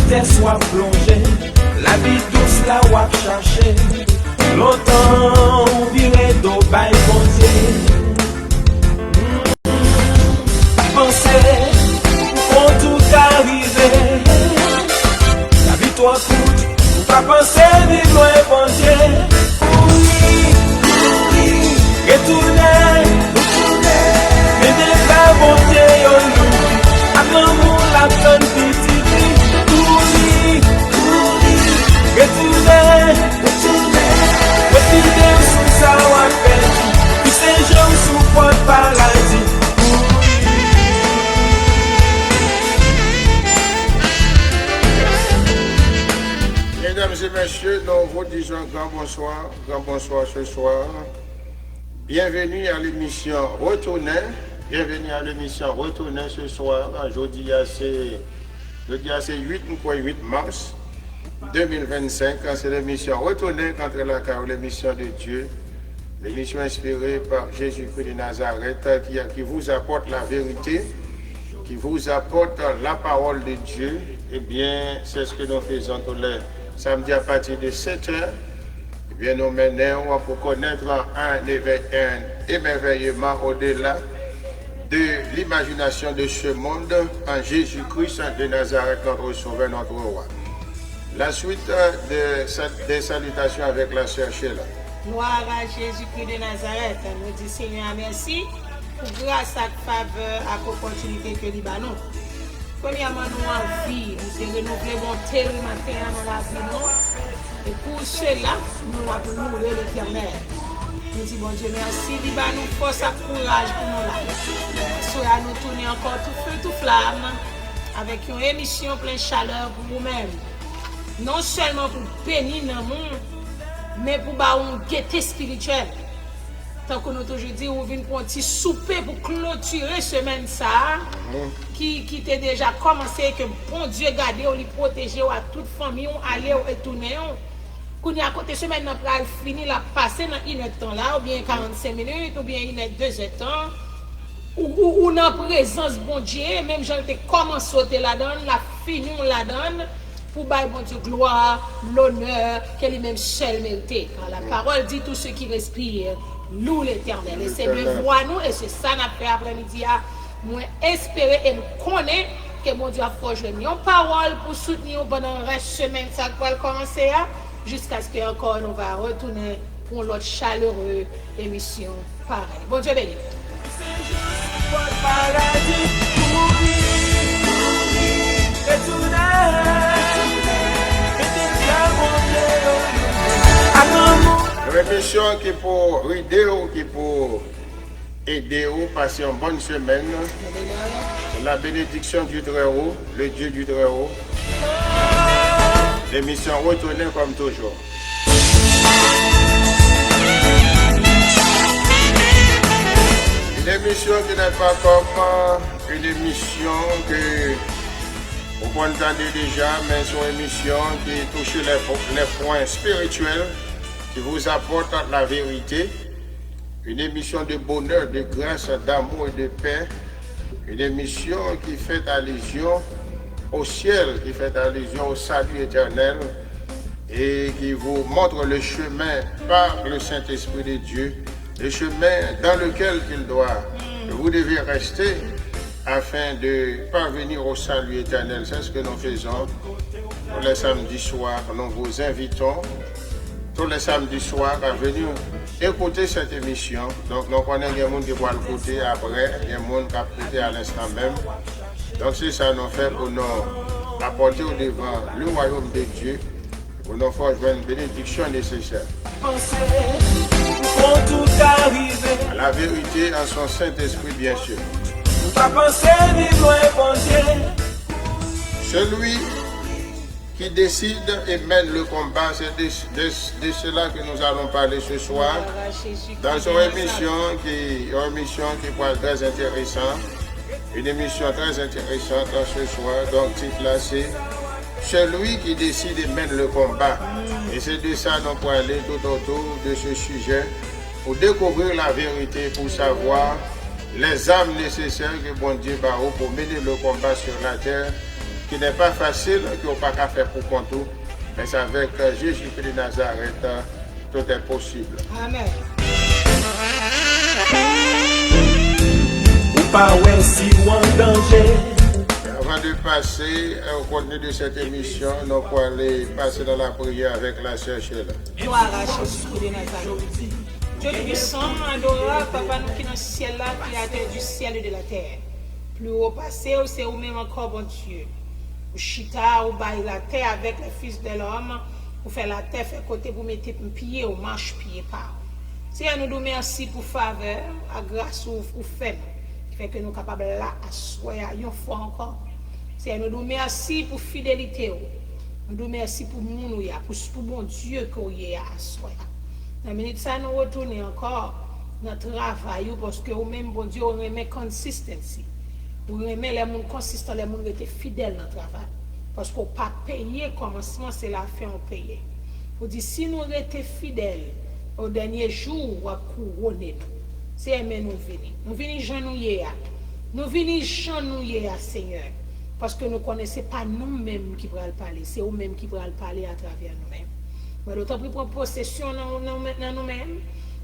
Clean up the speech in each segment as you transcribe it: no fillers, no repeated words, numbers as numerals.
tristesse ou à plonger, la vie douce la ou à chercher. Longtemps on virait d'eau by bon Dieu. Penser, pour tout arriver. La vie toi coûte, ou pas penser vivre loin bon Dieu. Oui, retourner, mais des la bonté on l'oublie. À l'amour la donne petite vie. Retourner, retourner sous sa wa perdu. Tous ces gens sous porte paradis. Mesdames et messieurs, nous vous disons grand bonsoir ce soir. Bienvenue à l'émission Retourner. Bienvenue à l'émission Retourner ce soir. Jeudi, c'est 8 mars 2025. C'est l'émission Retourner contre la carrière, l'émission de Dieu. L'émission inspirée par Jésus-Christ de Nazareth qui vous apporte la vérité, qui vous apporte la parole de Dieu. Eh bien, c'est ce que nous faisons tous les samedis à partir de 7h. Eh bien, nous menons pour connaître un émerveillement au-delà de l'imagination de ce monde en Jésus-Christ de Nazareth, notre Sauveur, notre Roi. La suite des salutations avec la sœur Sheila. Gloire à Jésus-Christ de Nazareth. Nous disons Seigneur merci pour grâce à faveur, à l'opportunité que Libanon. Premièrement, nous en vie, nous sommes renouvelés bonté le matin dans la vie. Et pour cela, nous avons loué l'Éternel. Nous disons, bon Dieu, merci, Libanon, force et courage pour nous là. Soyez nous tourner encore tout feu, tout flamme, avec une émission pleine chaleur pour vous-même. Non seulement pour bénir le monde, mais pour une gaieté spirituelle. Tant que nous toujours dit, on vient pour un petit souper pour clôturer semaine ça, qui était déjà commencé, que bon Dieu garde, on lui protéger à toute famille, on aller et tourner. Quand il y a côté semaine, on va finir la passer dans une temps là, ou bien 45 minutes, ou bien une 2 temps, ou dans la présence bon Dieu, même j'en ai commencé à sauter la donne, la fini on la donne, pour bailler bon Dieu gloire, l'honneur, qu'elle est même seule méritée. Car la parole dit tout ce qui respire, loue l'Éternel. Et c'est le voix nous, et c'est ça n'a fait après-midi, moi espérer et nous connaître que mon Dieu a forgé une parole pour soutenir pendant le reste de la semaine, ça va commencer jusqu'à ce qu'encore nous va retourner pour l'autre chaleureuse émission pareil. Bon Dieu béni. Une émission qui pour aider ou qui pour aider ou passer une bonne semaine. La bénédiction du Très-Haut, le Dieu du Très-Haut. L'émission Retourner comme toujours. Une émission qui n'est pas comme une émission que vous entendez déjà, mais c'est une émission qui touche les points spirituels, qui vous apporte la vérité. Une émission de bonheur, de grâce, d'amour et de paix. Une émission qui fait allusion au ciel, qui fait allusion au salut éternel et qui vous montre le chemin par le Saint-Esprit de Dieu, le chemin dans lequel vous devez rester afin de parvenir au salut éternel. C'est ce que nous faisons tous les samedis soirs. Nous vous invitons tous les samedis soirs à venir écouter cette émission. Donc nous connaissons des gens qui vont l'écouter après, des gens qui vont l'écouter à l'instant même. Donc c'est ça nous fait pour nous apporter au devant le royaume de Dieu, pour nous faire une bénédiction nécessaire. À la vérité en son Saint-Esprit bien sûr. Celui qui décide et mène le combat, c'est de cela que nous allons parler ce soir. Dans une émission qui est très intéressante. Une émission très intéressante ce soir. Donc, titre là, c'est celui qui décide et mène le combat. Et c'est de ça qu'on peut aller tout autour de ce sujet pour découvrir la vérité, pour savoir les âmes nécessaires que bon Dieu va pour mener le combat sur la terre qui n'est pas facile, qu'on n'a pas qu'à faire pour compte, mais c'est avec Jésus-Christ de Nazareth, tout est possible. Amen. Ou pas ouais si ou en danger. Avant de passer au contenu de cette émission, nous allons aller passer dans la prière avec la sœur Sheila. Gloire à Jésus-Christ de Nazareth. Dieu puissant, adorable, Papa nous qui dans le ciel là, créateur du ciel et de la terre. Plus haut passé, c'est vous-même encore, bon Dieu. Ou chita, ou baille la terre avec les fils de l'homme, ou faire la terre, faire côté, vous mettez pied, ou marche pied par. Seigneur, nous nous merci pour faveur, à grâce ou fait, qui fait que nous sommes capables là, à soyer, une fois encore. Seigneur, nous nous merci pour fidélité. Nous nous merci pour nous, pour bon Dieu qu'on y a à soyer. Dans la minute, ça nous retourne encore notre travail, parce que vous-même, bon Dieu, on remet consistency. Vous remet les gens consistants, les gens qui étaient fidèles dans le travail. Parce qu'on pas payé, commencement, c'est la fin, on paye. Vous dites, si nous étions fidèles, au dernier jour, on va couronner nous. C'est aimer nous venir. Nous venons genouiller. Nous venons genouiller, Seigneur. Parce que nous ne connaissons pas nous-mêmes qui pourront parler. C'est nous-mêmes qui pourront parler à travers nous-mêmes. Mais d'autant plus prendre possession dans nous-mêmes.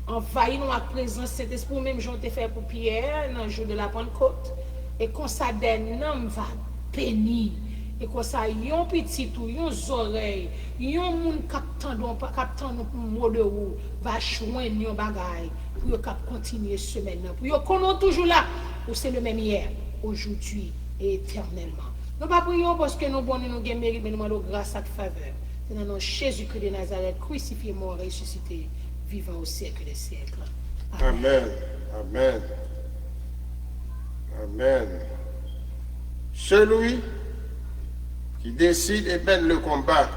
Envahir nous à présence Saint-Esprit, même j'en ai fait pour Pierre dans le jour de la Pentecôte. Et qu'on s'adène, homme va bénir. Et qu'on ça yon petit tout, yon oreilles, yon moun captant nous mot de ou va joindre yon bagay pour yo cap continuer semaine pour yo konon toujours là ou c'est le même hier, aujourd'hui et éternellement. Nous pas prions parce que nous bon nous gain mérite mais nous demandons grâce à faveur. C'est dans le nom de Jésus-Christ de Nazareth, crucifié, mort, ressuscité, vivant au siècle des siècles. Amen. Amen. Amen. Celui qui décide et mène le combat.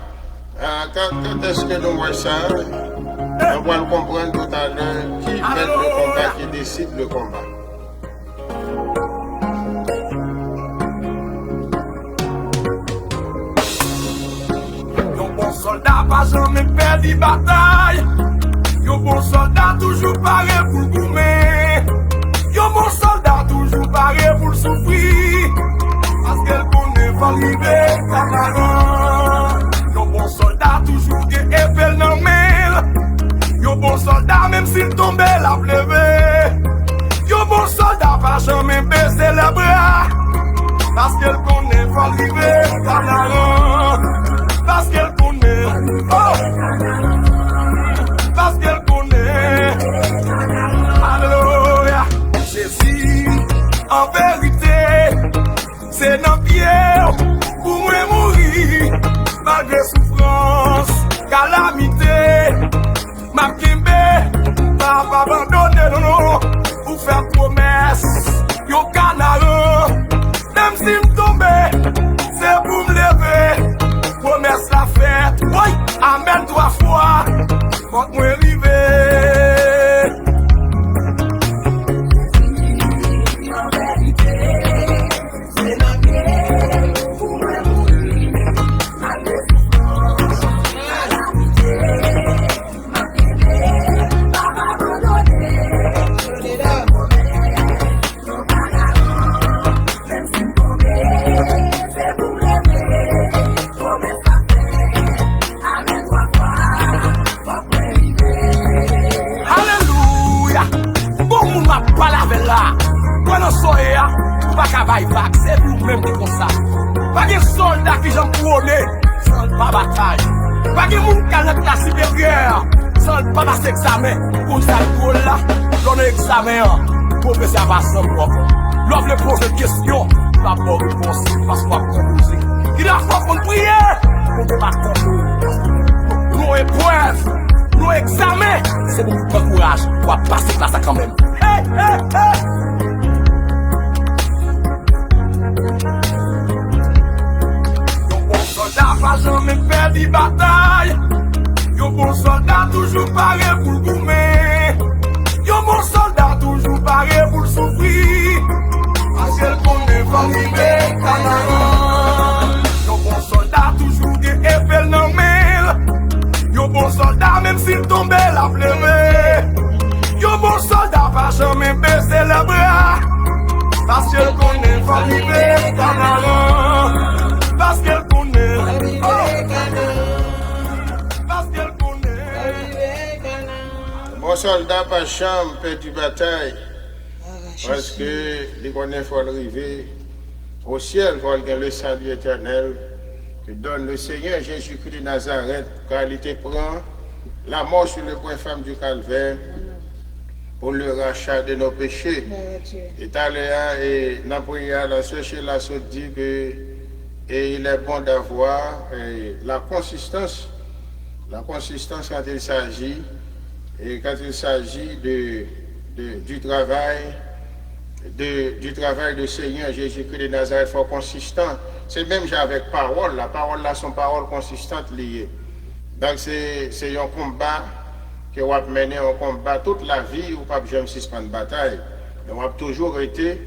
Quand est-ce que nous voyons ça? On va le comprendre tout à l'heure. Qui mène le combat, qui décide le combat. Yon bon soldat pas jamais perdu bataille. Yon bon soldat toujours paré pour le goumer. Yon bon soldat toujours paré pour le souffrir. Parce qu'elle connaît pas arriver camarade. Yon bon soldat toujours qui épelle dans mail. Yon bon soldat même s'il tombe la pleuve. Yon bon soldat pas jamais baisser les bras. Parce qu'elle connaît pas arriver camarade. Parce qu'elle connaît. Oh. Parce qu'elle connaît. Alléluia. Jésus, en vérité, c'est dans pierre pour moi mourir. Malgré souffrance, calamité, ma kimbe, pas abandonner, non, non, pour faire promesse, yo canard, même si me tombe, c'est pour me lever, promesse la fête, oui, amen 3 fois, faut que moi arriver. C'est vous-même qui font ça. Pas de soldats qui j'en couronné sans pas bataille. Pas de monde qui a la classe supérieure sans pas passer examen. Pour ça, le là, on a examen. Professeur va sans propre. L'offre le pose une question, pas pour réponse, parce qu'on va proposer. Il a foi pour prier, on peut pas comprendre. Nos épreuves, nos examens, c'est pour prendre courage, on va passer par ça quand même. Hey, hey, hey! Pas jamais perdu bataille. Yon bon soldat toujours paré pour le goumer. Yon bon soldat toujours paré pour le souffrir. Parce qu'elle connaît pas arriver camarade. Yon bon soldat toujours qui épelle dans mail. Yon bon soldat même s'il tombe la pleuve. Yon bon soldat pas jamais baisser les bras. Parce qu'elle connaît pas arriver camarade. soldat par chambre perdu bataille. Parce que les connaît faut arriver au ciel, faut avoir le salut éternel que donne le Seigneur Jésus-Christ de Nazareth, car il te prend la mort sur le point femme du calvaire pour le rachat de nos péchés. Et Taléa et Napoléon, la cherché la se dit que et il est bon d'avoir la consistance quand il s'agit du travail du Seigneur Jésus-Christ de Nazareth, faut consistant. C'est même avec parole, la parole là sont paroles consistantes liées. Donc c'est un combat que on va mener, un combat toute la vie, ou pas jamais suspendre bataille. On va toujours été,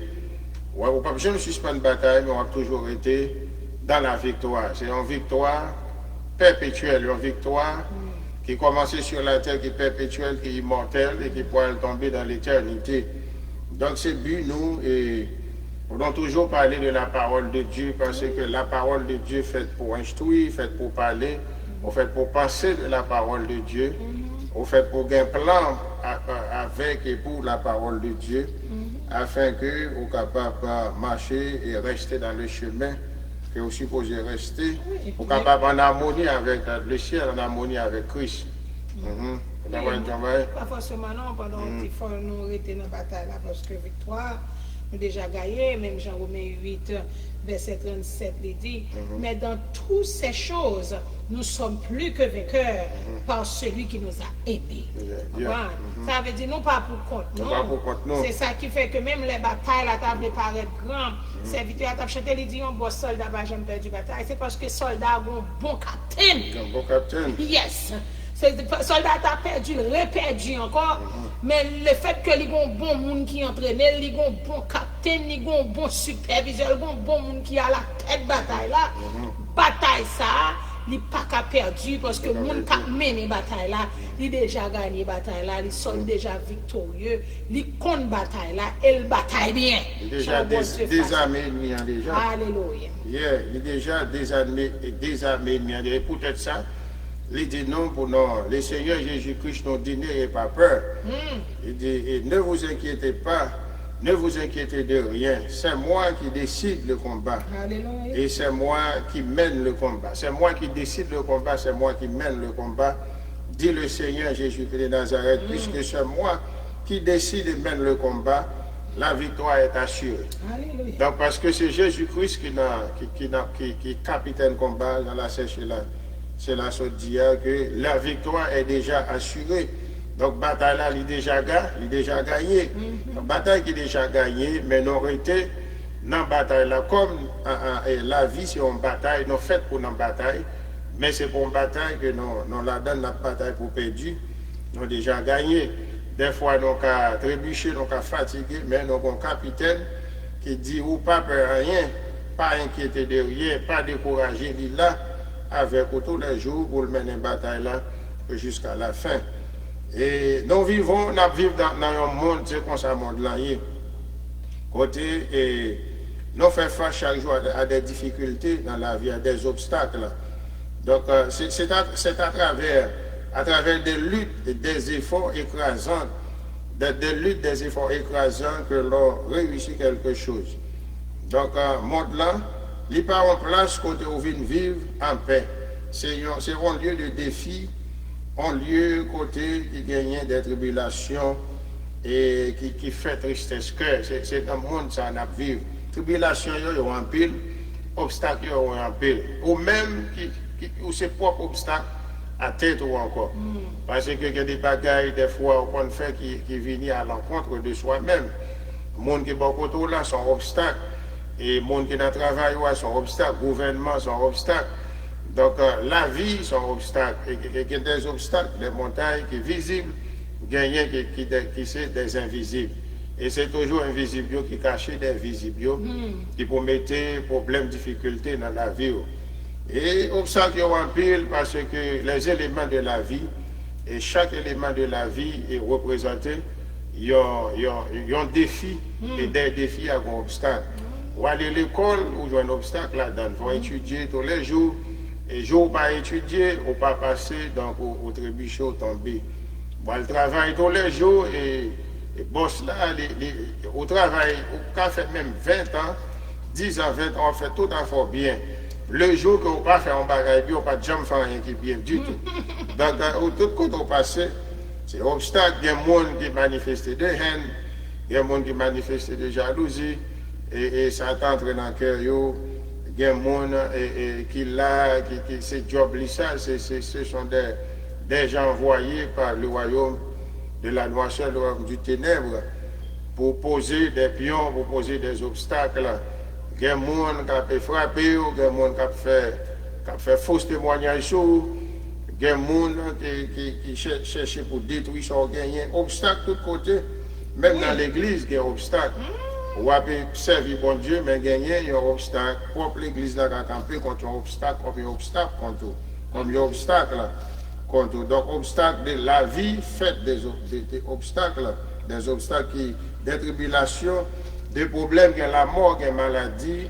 ou pas jamais suspendre bataille, mais on va toujours été dans la victoire. C'est une victoire perpétuelle, une victoire qui commence sur la terre, qui est perpétuelle, qui est immortelle et qui pourra tomber dans l'éternité. Donc c'est but, nous, et on doit toujours parler de la parole de Dieu, parce que la parole de Dieu est faite pour instruire, faite pour parler, faite pour penser de la parole de Dieu, fait pour un plan avec et pour la parole de Dieu, afin que vous capable de marcher et rester dans le chemin que vous supposez rester, vous capable en harmonie avec le ciel, en harmonie avec Christ. Pas forcément non, pendant qu'il faut nous arrêter dans la bataille là, parce que victoire, nous déjà gagné, même Jean-Romain 8, verset 37, il dit, mais dans toutes ces choses, nous sommes plus que vainqueurs par celui qui nous a aidés. Ça veut dire, non pas pour compte, non. C'est ça qui fait que même les batailles, la table paraît grande. Serviteur à chanter, il dit, un bon soldat va jamais perdre la bataille. C'est parce que soldat a un bon capitaine. Un bon capitaine. Yes. Le soldat a perdu, il a perdu encore. Mais le fait que il y a un bon monde qui entraîne, il y a un bon capitaine, il y a un bon superviseur, il y a un bon monde qui a la tête de bataille là. Bataille ça, il n'est pas qu'à perdu parce que le monde qui a mené la bataille là, il a déjà gagné la bataille là, il sont déjà victorieux, il compte la bataille là, et il bataille bien. Il est déjà désarmé ennemi déjà. Alléluia. Yeah, il est déjà désarmé ennemi. Peut-être ça. Il dit non pour non. Le Seigneur Jésus-Christ nous dit n'ayez pas peur. Il dit ne vous inquiétez pas, ne vous inquiétez de rien. C'est moi qui décide le combat. Alléluia. Et c'est moi qui mène le combat. C'est moi qui décide le combat, c'est moi qui mène le combat. Dit le Seigneur Jésus-Christ de Nazareth, puisque c'est moi qui décide et mène le combat, la victoire est assurée. Alléluia. Donc parce que c'est Jésus-Christ qui capitaine combat dans la sèche là. C'est là que dit que la victoire est déjà assurée. Donc, bataille là, il est déjà gagné. La bataille qui est déjà gagnée, mais nous avons été dans la bataille là. Comme la vie, c'est une bataille, nous faite pour une bataille, mais c'est pour une bataille que nous la donne la bataille pour perdu. Nous avons déjà gagné. Des fois, nous avons trébuché, nous avons fatigué, mais nous avons un capitaine qui dit ou pas peur rien, pas inquiété de rien, pas découragé, il est là. Avec tous les jours pour mener une bataille là jusqu'à la fin. Et nous vivons dans un monde, c'est comme ça, monde là. Côté, et nous faisons face chaque jour à des difficultés dans la vie, à des obstacles. Donc, c'est à travers des luttes et des efforts écrasants, des efforts écrasants que l'on réussit quelque chose. Donc, monde là, il part en place côté où vient vivre en paix. C'est un lieu de défi, un lieu côté qui gagne des tribulations et qui fait tristesse cœur. C'est un monde ça n'a vivre. Tribulations il y a un pile, obstacles il y a un pile. Ou même ou ses propres obstacles à tête ou encore. Parce qu'il y a des bagailles des fois qu'on fait qui viennent à l'encontre de soi-même. Le monde qui est beaucoup là sont obstacles. Et le monde qui est dans le travail, son obstacle, le gouvernement, son obstacle. Donc, la vie, son obstacle. Et il y a des obstacles, des montagnes qui sont visibles, il y a qui sont des invisibles. Et c'est toujours invisible qui cache des visibles, qui peut mettre problèmes, difficultés dans la vie. Et obstacles en pile parce que les éléments de la vie, et chaque élément de la vie est représenté, il y a un défi, et des défis à un obstacle. Ou aller à l'école, ou jouer un obstacle là-dedans. Il faut étudier tous les jours. Et jour pas étudier, ou pas passer, donc au trébucher, au tomber. Bon, elle travaille tous les jours et boss là, au travail, au fait même 20 ans, 10 ans, 20 ans, on fait tout à fait bien. Le jour qu'on va faire un bagage, on ne va pas jamais faire rien qui est bien du tout. Donc, tout côté au passé, c'est obstacle, il y a des gens qui manifestent de haine, il y a des gens qui manifestent de jalousie, et ça t'entre dans le cœur, il y a des gens qui là, qui ces jobs-là, ce sont des gens envoyés par le royaume de la noirceur, le royaume du ténèbre, pour poser des pions, pour poser des obstacles. Il y a des gens qui ont frappé, il y a des gens qui ont fait faux témoignages, il y a des gens qui cherchent pour détruire son gagné. Obstacle de tous côtés, même dans l'église, il y a des obstacles. On a servi bon Dieu, mais gagner, il y a un obstacle. Propre l'église a campé contre un obstacle, comme un obstacle contre comme un obstacle. Donc, obstacle de la vie, fait des obstacles, des tribulations, des problèmes, la mort, la maladie,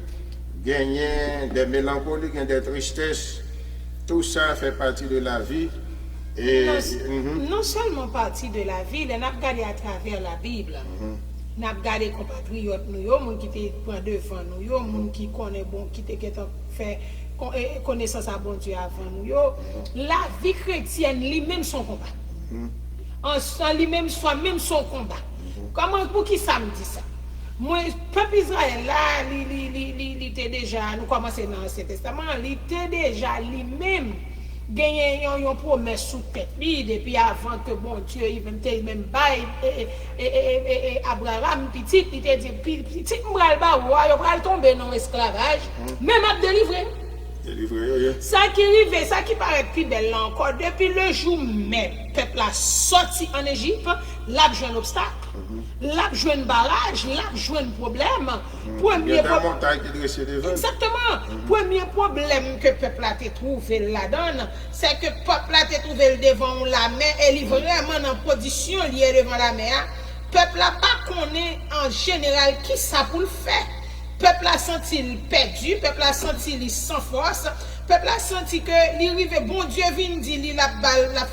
des mélancolies, des tristesses. Tout ça fait partie de la vie. Et, non seulement partie de la vie, on a regardé à travers la Bible. On a regardé compatriotes, nous, les gens qui te prennent devant nous, les gens qui connaissent bon, qui te fait connaissance à bon Dieu avant nous. La vie chrétienne, lui-même son combat. En lui-même, soi-même son combat. Comment, pour qui ça me dit ça? Moi, le peuple Israël, là, il était déjà, nous commençons dans l'Ancien Testament, il était déjà lui-même gagné une promesse sous tête. Depuis avant que bon Dieu, il même bail et Abraham, petit, il était dit, petit, il va tomber dans l'esclavage, même à délivrer. Ça qui arrive, ça qui paraît plus belle là encore, depuis le jour même, le peuple a sorti en Égypte, l'a joué un obstacle, l'a joué un barrage, l'a joué un problème. Premier problème. Exactement. Premier problème que le peuple a trouvé là-dedans, c'est que le peuple a trouvé devant la mer et il est vraiment en position liée devant la mer. Le peuple n'a pas connu en général qui ça pour le faire. Le peuple a senti perdu, le peuple a senti sans force, le peuple a senti que l'arrivée, bon Dieu vient dire, il a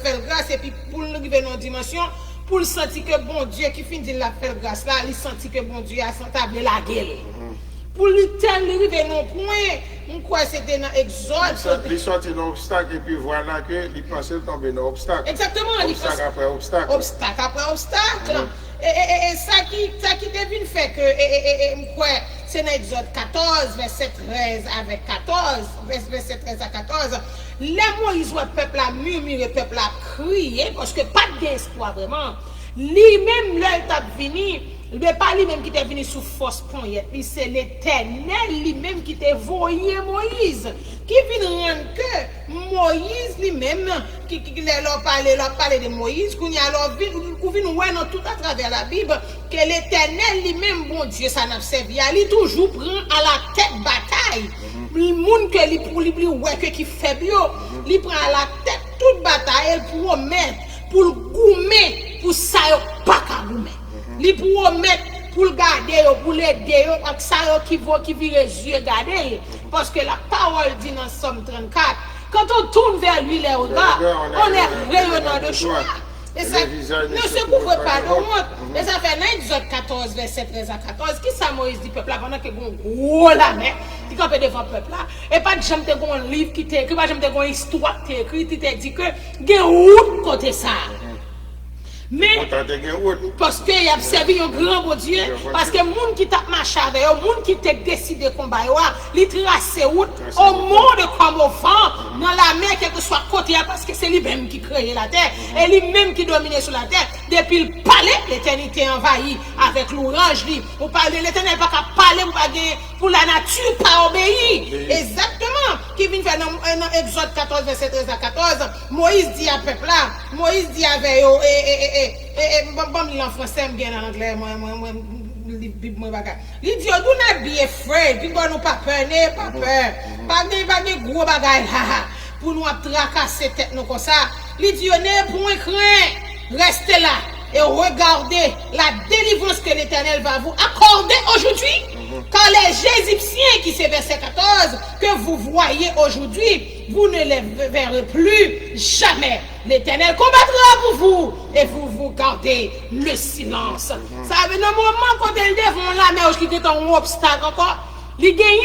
fait grâce, et puis pour l'arrivée dans une dimension, pour le sentir que bon Dieu qui finit de la faire grâce là, il sentit que bon Dieu a sentable la gueule. Pour lui arriver non point, quoi c'était dans Exode. Il sortit dans l'obstacle et puis voilà que il pensait tomber dans l'obstacle. Exactement. Obstacle après obstacle. Obstacle après obstacle. Et ça qui devine fait que quoi c'est dans Exode 14, verset 13 avec 14, verset 13 à 14. Les Moïse voit le peuple a murmuré, le peuple a crié, parce que pas d'espoir vraiment. Lui-même, là, il est venu, il n'est pas lui-même qui est venu sous force poignette, c'est l'Éternel lui-même qui t'a voyé Moïse, qui vient rendre que Moïse lui-même, qui leur parle de Moïse, qu'on y a leur vie, qu'on vient nous tout à travers la Bible, que l'Éternel lui-même, bon Dieu, ça n'a servi, il toujours prend à la tête bataille. Le monde que li pour lui ouais que qui faible il prend à la tête toute bataille pour mettre pour goumer pour ça pas ka goumer li pour mettre pour garder pour l'aider avec ça qui vire yeux garder parce que la parole dit dans Somme 34 quand on tourne vers lui les regards on est rayonnant de joie. Et ça ne se couvre pas de honte. Et ça fait dans Exode 14, verset 13 à 14, qui ça Moïse dit peuple là pendant que bon gros la mer, qui campait devant peuple là, et pas de jamais un livre qui t'écrit, pas de jamais une histoire qui t'écrit, qui te dit que il y a route côté ça. Mais parce qu'il a servi un grand bon Dieu, parce que les gens qui t'a marché avec eux, les gens qui t'a décidé de combattre, ils tracent route au monde comme au vent, dans la mer, quel que soit côté, parce que c'est lui-même qui crée la terre, et lui-même qui domine sur la terre. Depuis le palais, l'éternité envahie avec l'orange. Vous parlez, l'éternel n'a pas parler pour la nature, pas obéir. Exactement. Qui vient faire dans Exode 14, verset 13 à 14, Moïse dit à peuple là, Moïse dit avec eux, bon, en français, bien en anglais, moi, il dit, do not be afraid, puis nous pas peur, pas peur, pas de gros bagaille, pour nous tracasser tête nous comme ça. Il dit, ne point craindre, restez là et regardez la délivrance que l'Éternel va vous accorder aujourd'hui. Car les Égyptiens, qui c'est verset 14, que vous voyez aujourd'hui, vous ne les verrez plus jamais. L'Éternel combattra pour vous et vous gardez le silence. Ça veut dire, le moment quand elle devant la mer, qui était un obstacle encore, il gagne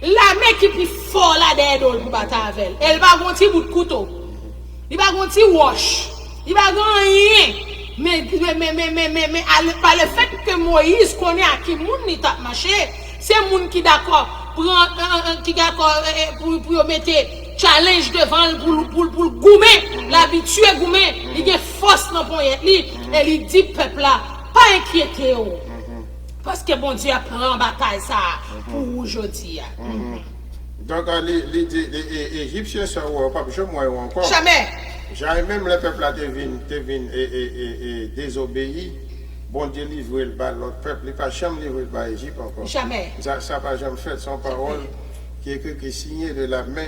la mer qui est plus fort là derrière pour battre avec elle. Elle va avoir un petit bout de couteau. Il va avoir un petit wash. Il va avoir rien. Mais par le fait que Moïse connaît à qui moun ni t'a marché, c'est moun qui d'accord pour mettre challenge devant pour goumer, l'habitué goumer, il y a force dans point et il dit peuple là, pas inquiéter parce que bon Dieu prend bataille ça pour aujourd'hui. Donc les Égyptiens sont pas moi encore. Jamais. J'avais même le peuple là et désobéi. Bon Dieu livre le bas l'autre peuple, il n'a pas jamais livré le bas Égypte encore. Jamais. Ça n'a pas jamais fait son parole qui est signé de la main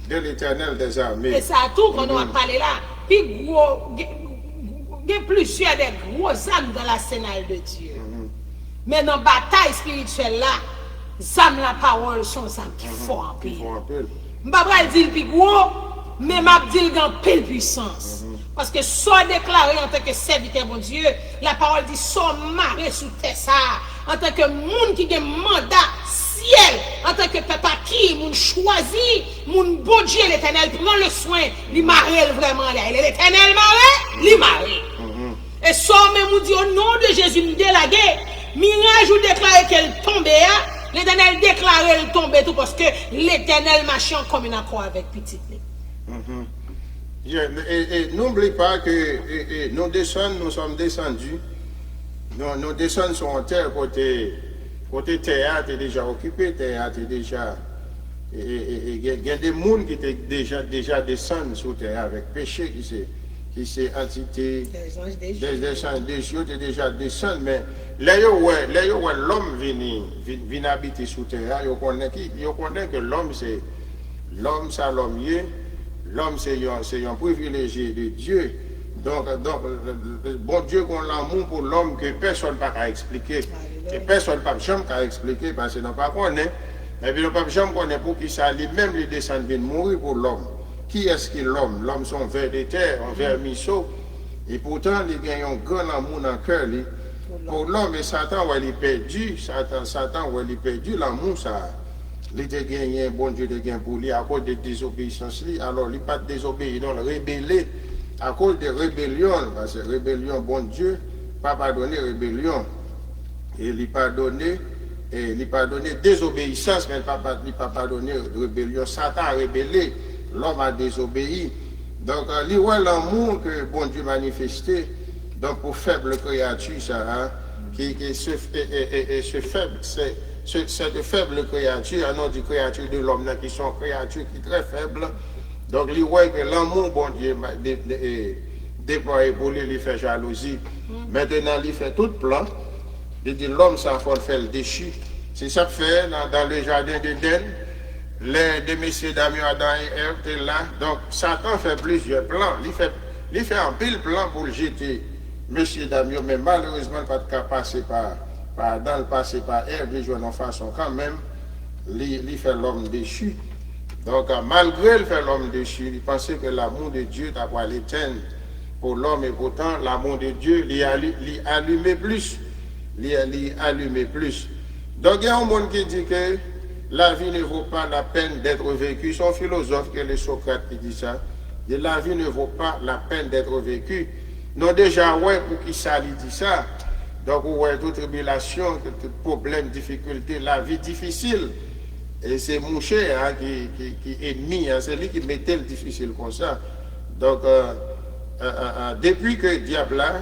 de l'Éternel des armées. Et ça a tout qu'on a parlé là. Puis gros, il y a plusieurs des gros âmes dans l'arsenal de Dieu. Mais dans la bataille spirituelle là, âmes la parole sont âmes qui font un peu. Je ne vais pas dire plus gros, mais je vais dire qu'il y a une puissance. Parce que soit déclaré en tant que serviteur bon Dieu, la parole dit soit marré sous terre ça, en tant que monde qui a un mandat ciel, en tant que papa qui, moun choisi, moun bon Dieu l'Éternel prend le soin, il marre vraiment là. L'Éternel marre, il marre. Et soit même nous dit au nom de Jésus, nous délaguer, mirage ou déclarer qu'elle tombe, l'Éternel déclare elle tombe tout parce que l'Éternel marche comme un accord avec petit. Et n'oublie pas que nous sommes descendus, nos descendants sont en terre, côté théâtre est déjà occupé, théâtre est déjà. Il y a des gens qui étaient déjà descendus sur terre avec péché, qui s'est entité, des anges des cieux étaient déjà descendus, mais là où l'homme vient habiter sur terre, il connaît que l'homme c'est l'homme. L'homme, c'est un privilégié de Dieu. Donc bon Dieu qu'on l'amour pour l'homme que personne ne peut expliquer. Et personne ne peut expliquer parce que nous ne connaissons pas. Mais nous ne pouvons pas pour qui ça, même les descendants viennent mourir pour l'homme. Qui est-ce qui est l'homme? L'homme, c'est un ver de terre, un ver miso. Et pourtant, il y a un grand amour dans le cœur. Pour l'homme, et Satan, il est perdu. Satan, il est perdu. L'amour, ça. Il a gagné, bon Dieu, de gagner pour lui à cause de désobéissance. Alors, il n'a pas désobéi, donc rébellé à cause de rébellion. Parce que rébellion, bon Dieu, pas pardonné rébellion. Et il n'a pas donné désobéissance, mais il n'a pas pardonné rébellion. Satan a rébellé, l'homme a désobéi. Donc, il y a l'amour que bon Dieu manifesté, donc pour faible créature, ça, qui ce faible, cette faible créature, un nom de créature de l'homme qui sont créatures qui sont très faibles. Donc, il voit que l'amour, bon Dieu, déployé pour lui, il fait jalousie. Maintenant, il fait tout plan. Il dit l'homme, ça faut le faire le déchu. C'est ça que fait dans le jardin d'Éden. Les deux messieurs d'Amiens, Adam et Ève étaient là. Donc, Satan fait plusieurs plans. Il fait un pile plan pour le jeter, messieurs d'Amiens, mais malheureusement, pas de cas passer par Adam, le passé par Ève, les joueurs en façon quand même, il fait l'homme déchu. Donc, malgré le fait l'homme déchu, il pensait que l'amour de Dieu d'avoir l'éteint pour l'homme, et pourtant, l'amour de Dieu l'y allumait plus. Donc, il y a un monde qui dit que la vie ne vaut pas la peine d'être vécue. C'est un philosophe qui est le Socrate qui dit ça. Et la vie ne vaut pas la peine d'être vécue. Non, déjà, ouais, pour qui ça lui dit ça. Donc, ouais, toute tribulation, tout problème, difficulté, la vie difficile. Et c'est mon cher qui est ennemi, c'est lui qui mettait le difficile comme ça. Donc, depuis que le diable a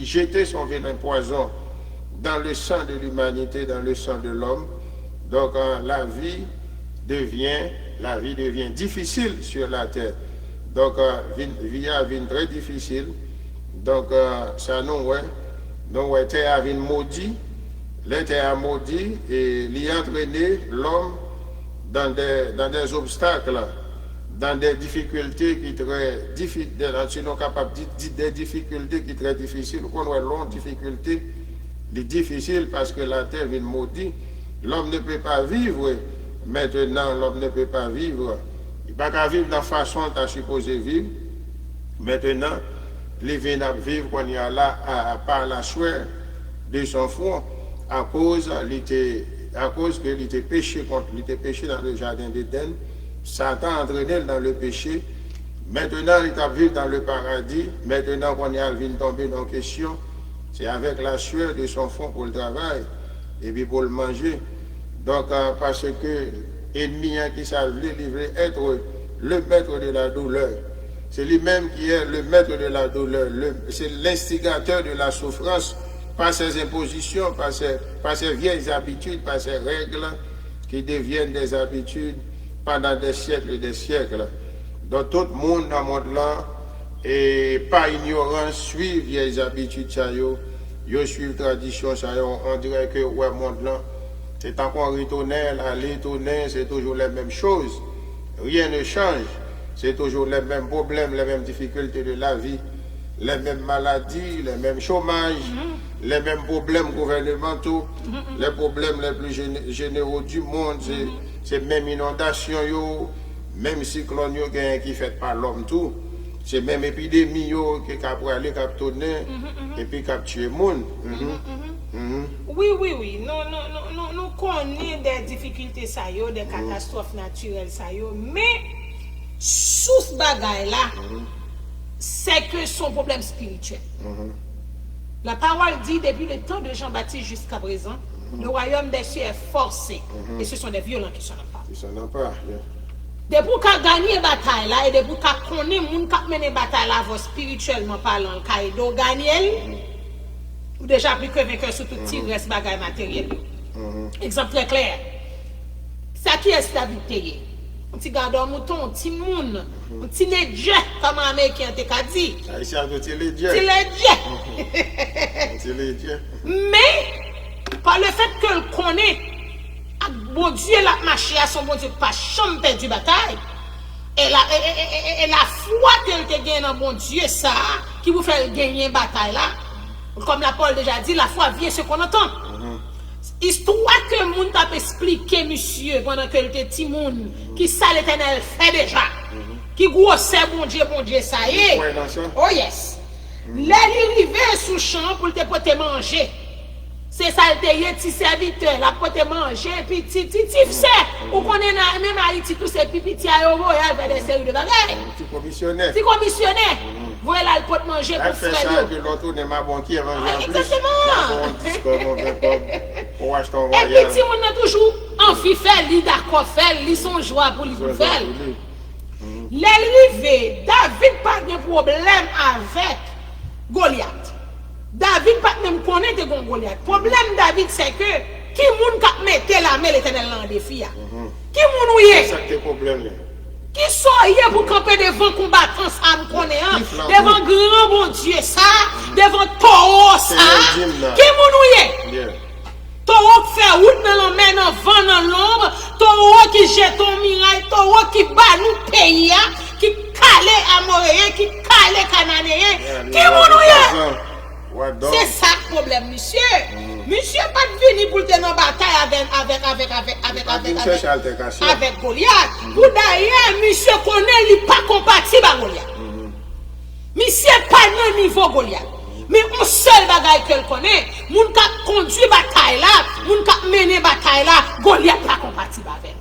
jeté son venin poison dans le sang de l'humanité, dans le sang de l'homme, donc la vie devient difficile sur la terre. Donc, vie devient très difficile. Donc, ça nous, ouais. Donc, la terre a maudit, la terre a maudit et il a entraîné l'homme dans des obstacles, dans des difficultés qui sont très difficiles, sinon capable de dire des difficultés qui sont très difficiles, qu'on a longue difficulté C'est difficile parce que la terre vient maudite. L'homme ne peut pas vivre. Maintenant, l'homme ne peut pas vivre. Il ne peut pas vivre de la façon dont il supposé vivre. Maintenant, il vient vivre quand il y a là, par la sueur de son front, à cause qu'il était péché dans le jardin d'Éden. Satan a entraîné dans le péché. Maintenant, il est vivre dans le paradis. Maintenant, quand il vient tomber dans la question, c'est avec la sueur de son front pour le travail et puis pour le manger. Donc, parce que l'ennemi qui savent livrer être le maître de la douleur. C'est lui-même qui est le maître de la douleur. C'est l'instigateur de la souffrance par ses impositions, par ses vieilles habitudes, par ses règles qui deviennent des habitudes pendant des siècles et des siècles. Donc tout le monde dans le monde là, et par ignorance, suit vieilles habitudes, ils suivent tradition, on dirait que ouais, monde là, c'est encore retourner, aller tourner, c'est toujours les mêmes choses. Rien ne change. C'est toujours les mêmes problèmes, les mêmes difficultés de la vie, les mêmes maladies, les mêmes chômages, les mêmes problèmes gouvernementaux, les problèmes les plus généraux du monde, c'est même inondation, même cyclone qui fait par l'homme tout, c'est même épidémie qui a aller tourner et puis qui a tué le monde. Oui. Nous connaissons des difficultés, des catastrophes naturelles, mais sous ce bagage là, c'est que son problème spirituel. La parole dit depuis le temps de Jean-Baptiste jusqu'à présent, le royaume des cieux est forcé. Et ce sont des violents qui s'en emparent. Ils s'en emparent. Depuis qu'on gagne la bataille là, et depuis qu'on connaît les gens qui mènent la bataille là, spirituellement parlant, quand ils gagnent, ou déjà plus que vainqueur sur tout petit reste bagage matériel. Exemple très clair. Ça qui est stabilité. Un petit gardeur mouton, un petit moun, un petit léger, comme un américain t'a dit. Ici, un petit léger. Mais, par le fait que le connaît, bon Dieu l'a marché à son bon Dieu, pas chambre perdu bataille. Et la foi qu'elle te gagne dans bon Dieu, ça, qui vous fait gagner une bataille là. Comme la Paul déjà dit, la foi vient ce qu'on entend. Histoire que le monde t'a expliqué, monsieur, pendant que le petit monde, qui ça l'Éternel fait déjà, qui grossait bon Dieu, ça y est. Oh yes. L'arrivée sous champ pour te porter manger. C'est ça le petit serviteur, la porter manger, puis petit c'est. Ou qu'on est même à Haïti, tous ces pipiti à euro, et avec des séries de bagages. Petit commissionnaire. Voilà là, le pot manger pour faire ça, que l'autre n'est pas bon qui a mangé en plus. Exactement. Et puis, si on a toujours envie de faire, il d'accord faire, il son joie pour lui faire. L'arrivée, David n'a pas de problème avec Goliath. David n'a pas même connaître Goliath. Le problème David, c'est que qui moun qui mette la main l'Éternel en défi. Qui moun ou est? C'est ça que le problème. Qui soyez pour camper devant combattants, ça me connaît, devant grand bon Dieu, ça, devant taureau, ça, qui mounouye? Taureau qui fait route dans la main, dans le vent, dans l'ombre, taureau qui jette ton mirail, taureau qui bat nous pays, qui cale amoréen, qui cale cananéen, qui mounouye? C'est ça le problème, monsieur. Monsieur pas venu pour tenir bataille avec Goliath. Pour d'ailleurs, monsieur connaît, il n'est pas compatible avec Goliath. Monsieur n'est pas dans niveau Goliath. Mais un seul bagaille qu'elle connaît, moun qui conduit bataille là, moun qui mené bataille là, Goliath pas compatible avec.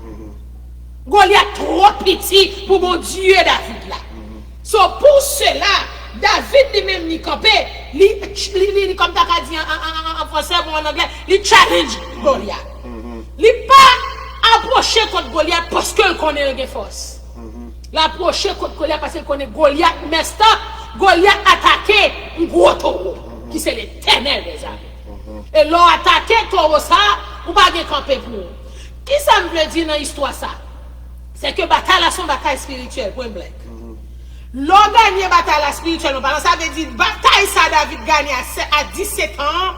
Goliath trop petit pour mon Dieu David là. So pour cela, David lui-même ni campé, comme tu as dit en français ou en anglais, il challenge Goliath. Il n'a pas approché contre Goliath parce qu'il connaît la force. Il a approché contre Goliath parce qu'il connaît Goliath, mais stop, Goliath attaqué un gros taureau, qui c'est l'Éternel des armées. Et l'on attaqué taureau ça, ou pas de camper pour. Qui ça me veut dire dans l'histoire ça? C'est que bataille là, son bataille spirituelle, point blanc. L'on gagne bataille spirituelle, ça veut dire bataille ça David gagne à 17 ans,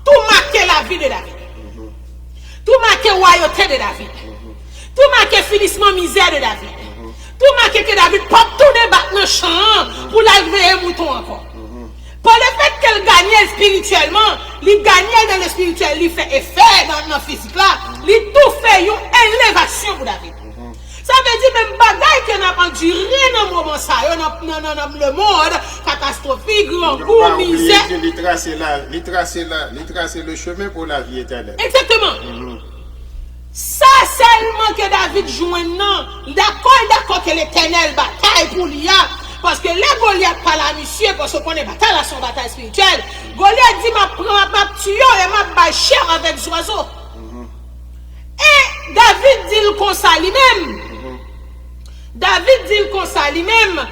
tout marqué la vie de David. Tout marqué la royauté de David. Tout marqué le finissement misère de David. Tout marqué que David peut tourner battre le champ pour l'arriver un mouton encore. Par le fait qu'elle gagnait spirituellement, il gagnait dans le spirituel, il fait effet dans le physique là, il tout fait une élévation pour David. Ça veut dire même bagaille qu'on a enduré dans le moment ça, dans le monde catastrophique, grand coup, misère. Il trace le chemin pour la vie éternelle. Exactement. Ça seulement que David joue non. D'accord que l'éternel bataille pour l'IA. Parce que les Goliath pas la monsieur, parce qu'on est bataille là, son bataille spirituelle. Goliath dit, ma tuyo et ma bâcher avec les oiseaux. Et David dit comme ça lui-même. David dit comme ça lui-même.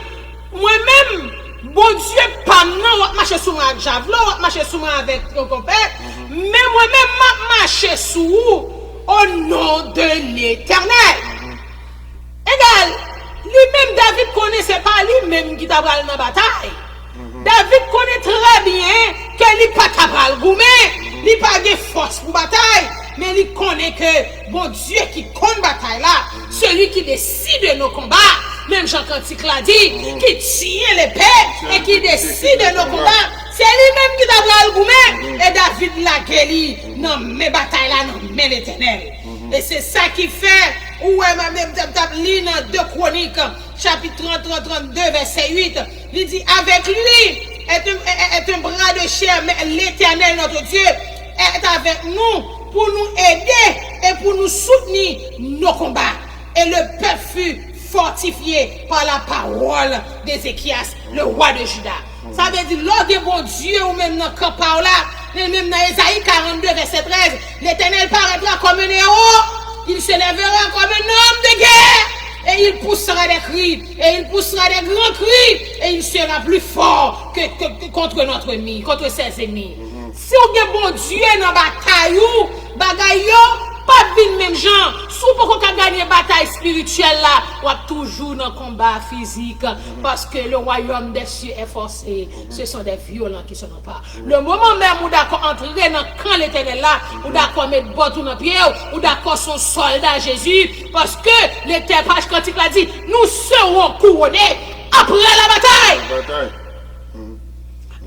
Moi-même, bon Dieu, pas non, on marche sur moi avec javelot, on marche sur moi avec ton compère. Mais moi-même, je marche sur vous au nom de l'Éternel. Égal. Lui-même, David connaissait pas lui-même qui t'a pris dans la bataille. David connaît très bien qu'il n'est pas capable de goumer, il n'a pas de force pour bataille, mais il connaît que bon Dieu qui compte bataille là, celui qui décide de nos combats, même Jean Cantique l'a dit, qui tient l'épée et qui décide de nos combats, c'est lui-même qui t'a pris le goumer, et David l'a guéri dans mes batailles là, dans mes l'Éternel. Et c'est ça qui fait, ou même dans 2 Chroniques, chapitre 30, 32, verset 8, il dit, avec lui est un bras de chair, mais l'Éternel, notre Dieu, est avec nous pour nous aider et pour nous soutenir nos combats. Et le peuple fut fortifié par la parole d'Ézéchias, le roi de Juda. Ça veut dire, lors de bon Dieu, ou même dans le camp par là, et même dans Ésaïe 42, verset 13, l'Éternel paraîtra comme un héros, il se lèvera comme un homme de guerre, et il poussera des cris, et il poussera des grands cris, et il sera plus fort que contre notre ennemi, contre ses ennemis. Si on a bon Dieu dans la bataille, bagaille, pas de même gens, si on peut gagner la bataille spirituelle là, on est toujours dans le combat physique, parce que le royaume des cieux est forcé, ce sont des violents qui ne sont pas. Le moment même où d'accord entrer dans le camp l'Éternel là, où d'accord mettre bâton dans le pied, où d'accord son soldat Jésus, parce que l'Éternel, page cantique l'a dit, nous serons couronnés après la bataille.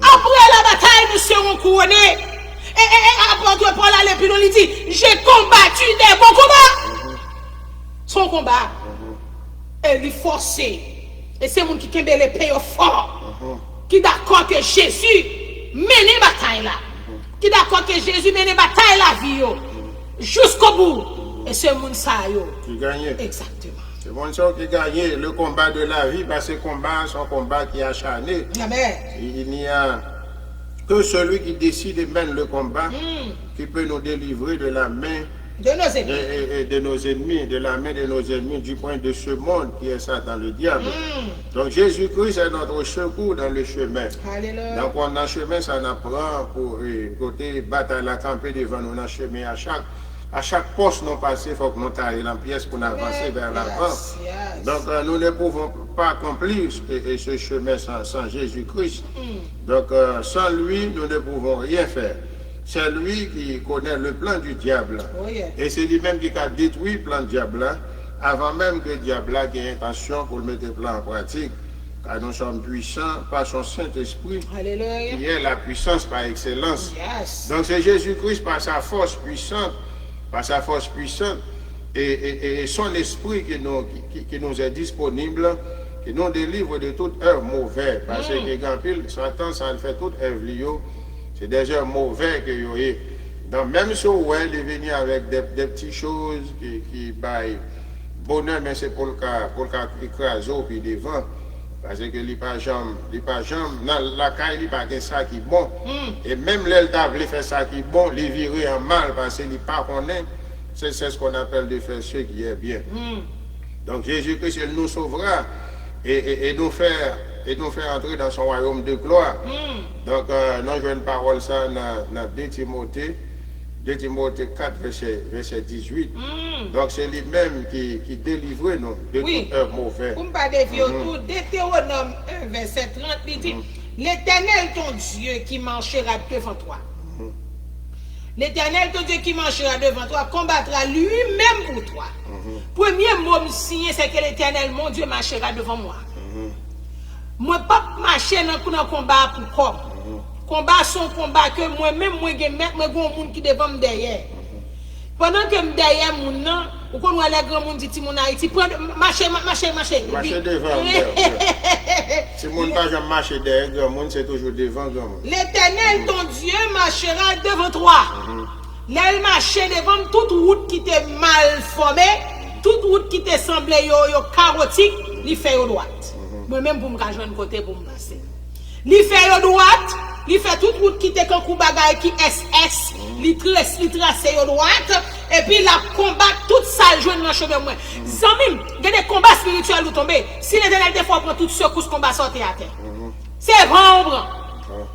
Après la bataille, nous serons couronnés. Et apôtre Paul à l'épître, il dit, j'ai combattu des bons combats. Son combat, elle est forcée. Et c'est mon qui kembe l'épée au fort. Qui d'accord que Jésus mène bataille là. Qui d'accord que Jésus mène bataille la vie jusqu'au bout. Et c'est mon ça qui gagne. Exactement. C'est bon ça qui gagne le combat de la vie, parce que ce combat, c'est un combat qui est acharné. Amen. Il n'y a que celui qui décide et mène le combat qui peut nous délivrer de la main de nos ennemis. De nos ennemis, de la main de nos ennemis, du point de ce monde qui est Satan, le diable. Donc Jésus-Christ est notre secours dans le chemin. Alléluia. Donc on a chemin, ça n'apprend pour côté bataille la camper devant nous dans le chemin. À chaque poste nous passer, il faut que nous taillions la pièce pour avancer vers l'avant. Donc nous ne pouvons pas accomplir ce chemin sans Jésus-Christ. Donc sans lui, nous ne pouvons rien faire. C'est lui qui connaît le plan du diable. Oh, yeah. Et c'est lui-même qui a détruit le plan du diable avant même que le diable ait intention pour le mettre le plan en pratique. Car nous sommes puissants par son Saint-Esprit, Alléluia. qui est la puissance par excellence. Yes. Donc c'est Jésus-Christ par sa force puissante, et son esprit qui nous est disponible, qui nous délivre de toute œuvre mauvaise. Parce que quand Satan, ça fait toute œuvre, c'est des œuvres mauvaises que vous avez. Donc même si vous est venu avec des petites choses qui baillent bonheur, mais c'est pour le cas écraser puis devant. Parce que les pas jamais, dans la caille, il n'y a pas ça qui est bon. Et même l'État veut faire ça qui est bon, les virer en mal parce qu'il n'y a pas qu'on est. C'est ce qu'on appelle de faire ce qui est bien. Donc Jésus-Christ, il nous sauvera et nous faire entrer dans son royaume de gloire. Donc, nous avons une parole ça dans 2 Timothée 4, verset 18. Donc, c'est lui-même qui délivre nous de toute œuvre mauvaise. Pour ne pas dévier autour, Deutéronome 1, verset 30, il dit, l'Éternel ton Dieu qui marchera devant toi. L'Éternel ton Dieu qui marchera devant toi combattra lui-même pour toi. Premier mot signé, c'est que l'Éternel mon Dieu marchera devant moi. Moi, pas marcher dans le combat pour corps. Combat son combat que moi-même, moi, j'ai un monde qui devant me derrière. Pendant que me derrière mon nom, ou qu'on voit les grands monde dit mon Haïti, marcher. Marcher devant. Si mon pas jamais marcher derrière grand monde, c'est toujours devant grand monde. L'Éternel, ton Dieu, marchera devant toi. Là, il marchait devant toute route qui était mal formée, toute route qui te semblait chaotique, il fait au droite. Moi-même, pour me rejoindre côté pour me passer. Il fait au droite, il fait toute route qui était comme bagay qui SS, il trace au droite, et puis il a combattre toute ça joindre dans chemin moi. Zamim, il y a des combats spirituels où tomber. Si l'Éternel des fois prend toute secousse combat sortir à terre. C'est vendre.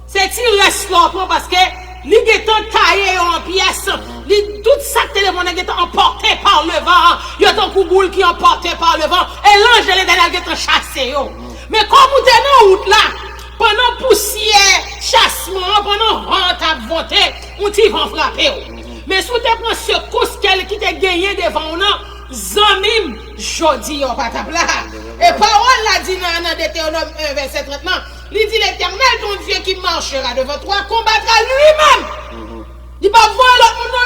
C'est tirer slop parce que li getan taillé en pièces, tout ça téléphone est emporté par le vent, il y a un coup boule qui est emporté par le vent, et l'ange de l'Éternel est chassé. Mais comme vous êtes dans route là, pendant poussière, chassement, pendant vent à voter, on t'y va frapper. Mais si vous prend secousse qui te gagné devant nous, zamim, jodi yon patap là. Et parole l'a dit dans Deutéronome 1, verset 39. Il dit l'Éternel, ton Dieu qui marchera devant toi, combattra lui-même. Il va voir l'autre nom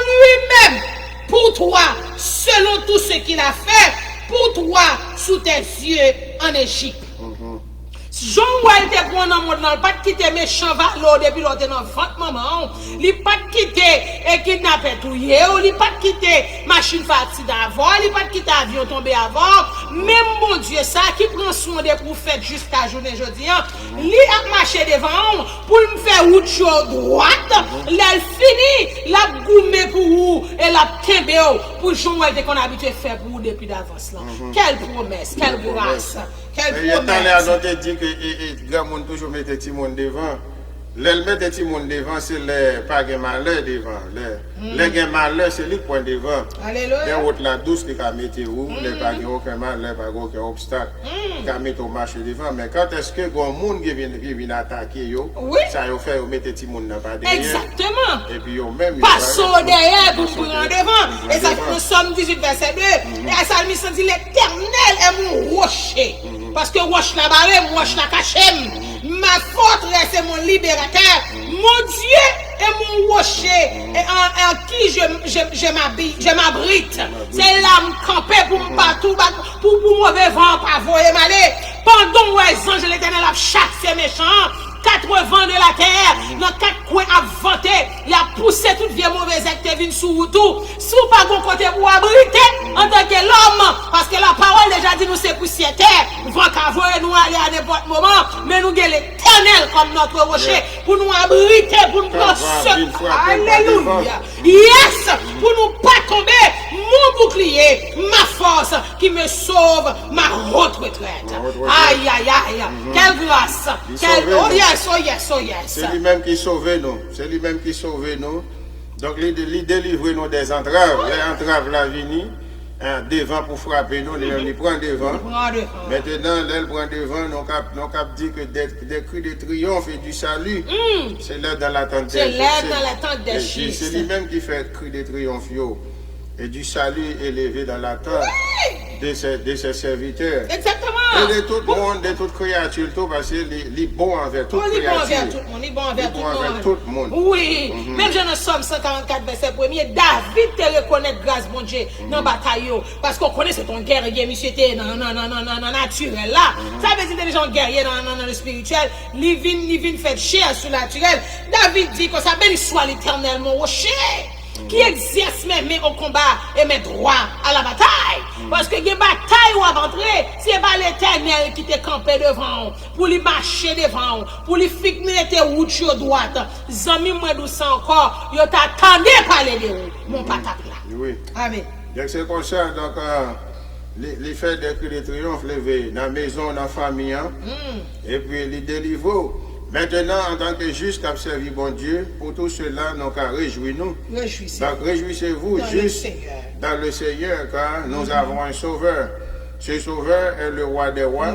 lui-même pour toi, selon tout ce qu'il a fait, pour toi, sous tes yeux en Égypte. Jean Wall te prend dans le monde, il pas quitter méchant valo depuis l'autre dans vente maman. Il pas quitter et kidnapper tout il pas quitter machine accident avant, il pas quitter avion tombé avant. Même mon Dieu ça qui prend soin des prophètes jusqu'à journée aujourd'hui, il a marché devant pour me faire route sur droite, il fini, la goumé pour vous et la kembe pour Jean Wall qu'on a habitué faire pour vous depuis d'avance là. Quelle promesse, quelle grâce. Il y a tant de dit que les gens toujours mettent les petits monde devant. Les mettre les petits monde devant, c'est les pas de malheur devant. Les gens malheur, c'est les points devant. Alléluia. Les autres la douce qui a mis où, les pas de aucun malheur, pas aucun obstacle, qui a mis au marché devant. Mais quand est-ce que les gens qui viennent attaquer, ça y fait mettre les petits monde dans pas derrière. Exactement. Et puis même. Passons derrière pour prendre devant. Et ça fait nous sommes 18 verset 2. Et à ça, il dit l'Éternel est mon rocher. Parce que roche la barre, roche la caché. Ma forteresse est mon libérateur. Mon Dieu est mon rocher. Et en qui je m'abrite. C'est là me camper pour me battre, pour mauvais vent, pas voyer m'aller. Pendant que les anges de l'Éternel a chassé méchants. 80 de la terre, dans 4 coins à vanter, il a poussé toute vieille mauvaise acte sous vous tout. Si vous pas bon côté pour abriter, en tant que l'homme, parce que la parole déjà dit nous c'est poussière terre, nous va qu'avoir nous aller à n'importe moment, mais nous avons l'Éternel comme notre rocher, pour nous abriter, pour nous prendre ce. Alléluia. Yes, pour nous pas tomber, mon bouclier, ma force, qui me sauve, ma haute retraite. Aïe, aïe, aïe, quelle grâce, quelle. Oh yes. C'est lui-même qui sauve nous. C'est lui-même qui sauve nous. Donc, il délivre nous des entraves. Les entraves, la vini, devant pour frapper nous, il prend devant. Maintenant, elle prend devant, nous cap dit que des cris de triomphe et du salut, c'est là dans l'attente des Jésus. C'est là dans l'attente des Jésus. C'est lui-même qui fait cri de triomphe et du salut élevé dans l'attente de ses serviteurs. Exactement. Et de tout le monde, de toute créature, parce que les bons envers toute créature. Il est bon envers tout le monde. Oui. Même dans Somme 144, verset 1er, David te reconnaît grâce, bon Dieu, dans la bataille. Parce qu'on connaît c'est ton guerrier, monsieur, dans naturel là. Ça veut dire que les gens guerriers dans le spirituel, ils viennent faire chair sur le naturel. David dit que ça béni soit l'Éternel, mon rocher, qui exerce mes au combat et mes droits à la bataille. Parce que les batailles où entrer, c'est pas l'Éternel qui te campé devant, pour lui marcher devant, pour lui fixer tes routes sur droite. Zami moi douce encore, yo t'attendais parler de vous, mon patap là. Oui. Amen. Donc c'est comme ça, donc les faits des cris de triomphe levés dans la maison, dans la famille, et puis les délivrer. Maintenant, en tant que juste qui a servi bon Dieu, pour tout cela, nous avons réjouis-nous. Donc, réjouissez-vous juste dans le Seigneur, car nous avons un sauveur. Ce sauveur est le roi des rois,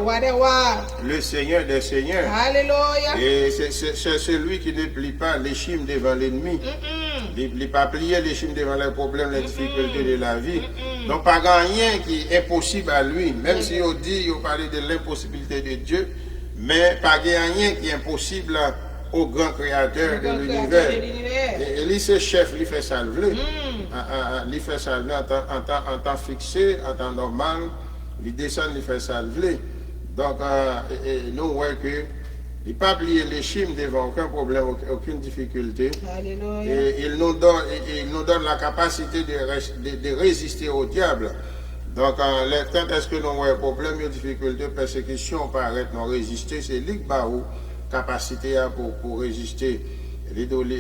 le Seigneur des seigneurs. Alléluia. Et c'est celui qui ne plie pas l'échine devant l'ennemi. Il ne pas plier l'échine devant les problèmes, les difficultés de la vie. Donc, pas rien qui est impossible à lui. Même si on dit, on parle de l'impossibilité de Dieu, mais pas rien qui est impossible au grand créateur de l'univers. Et lui, c'est chef, il fait ça le vle. Il fait ça le en temps fixé, en temps normal. Il descend, il fait ça le vle. Donc, nous voyons que il n'a pas plié les chimes devant aucun problème, aucune difficulté. Alléluia. Et il nous donne la capacité de résister au diable. Donc, quand est-ce que nous avons problème, difficulté, persécution, paraître, nous résister, c'est lui qui a la capacité pour résister.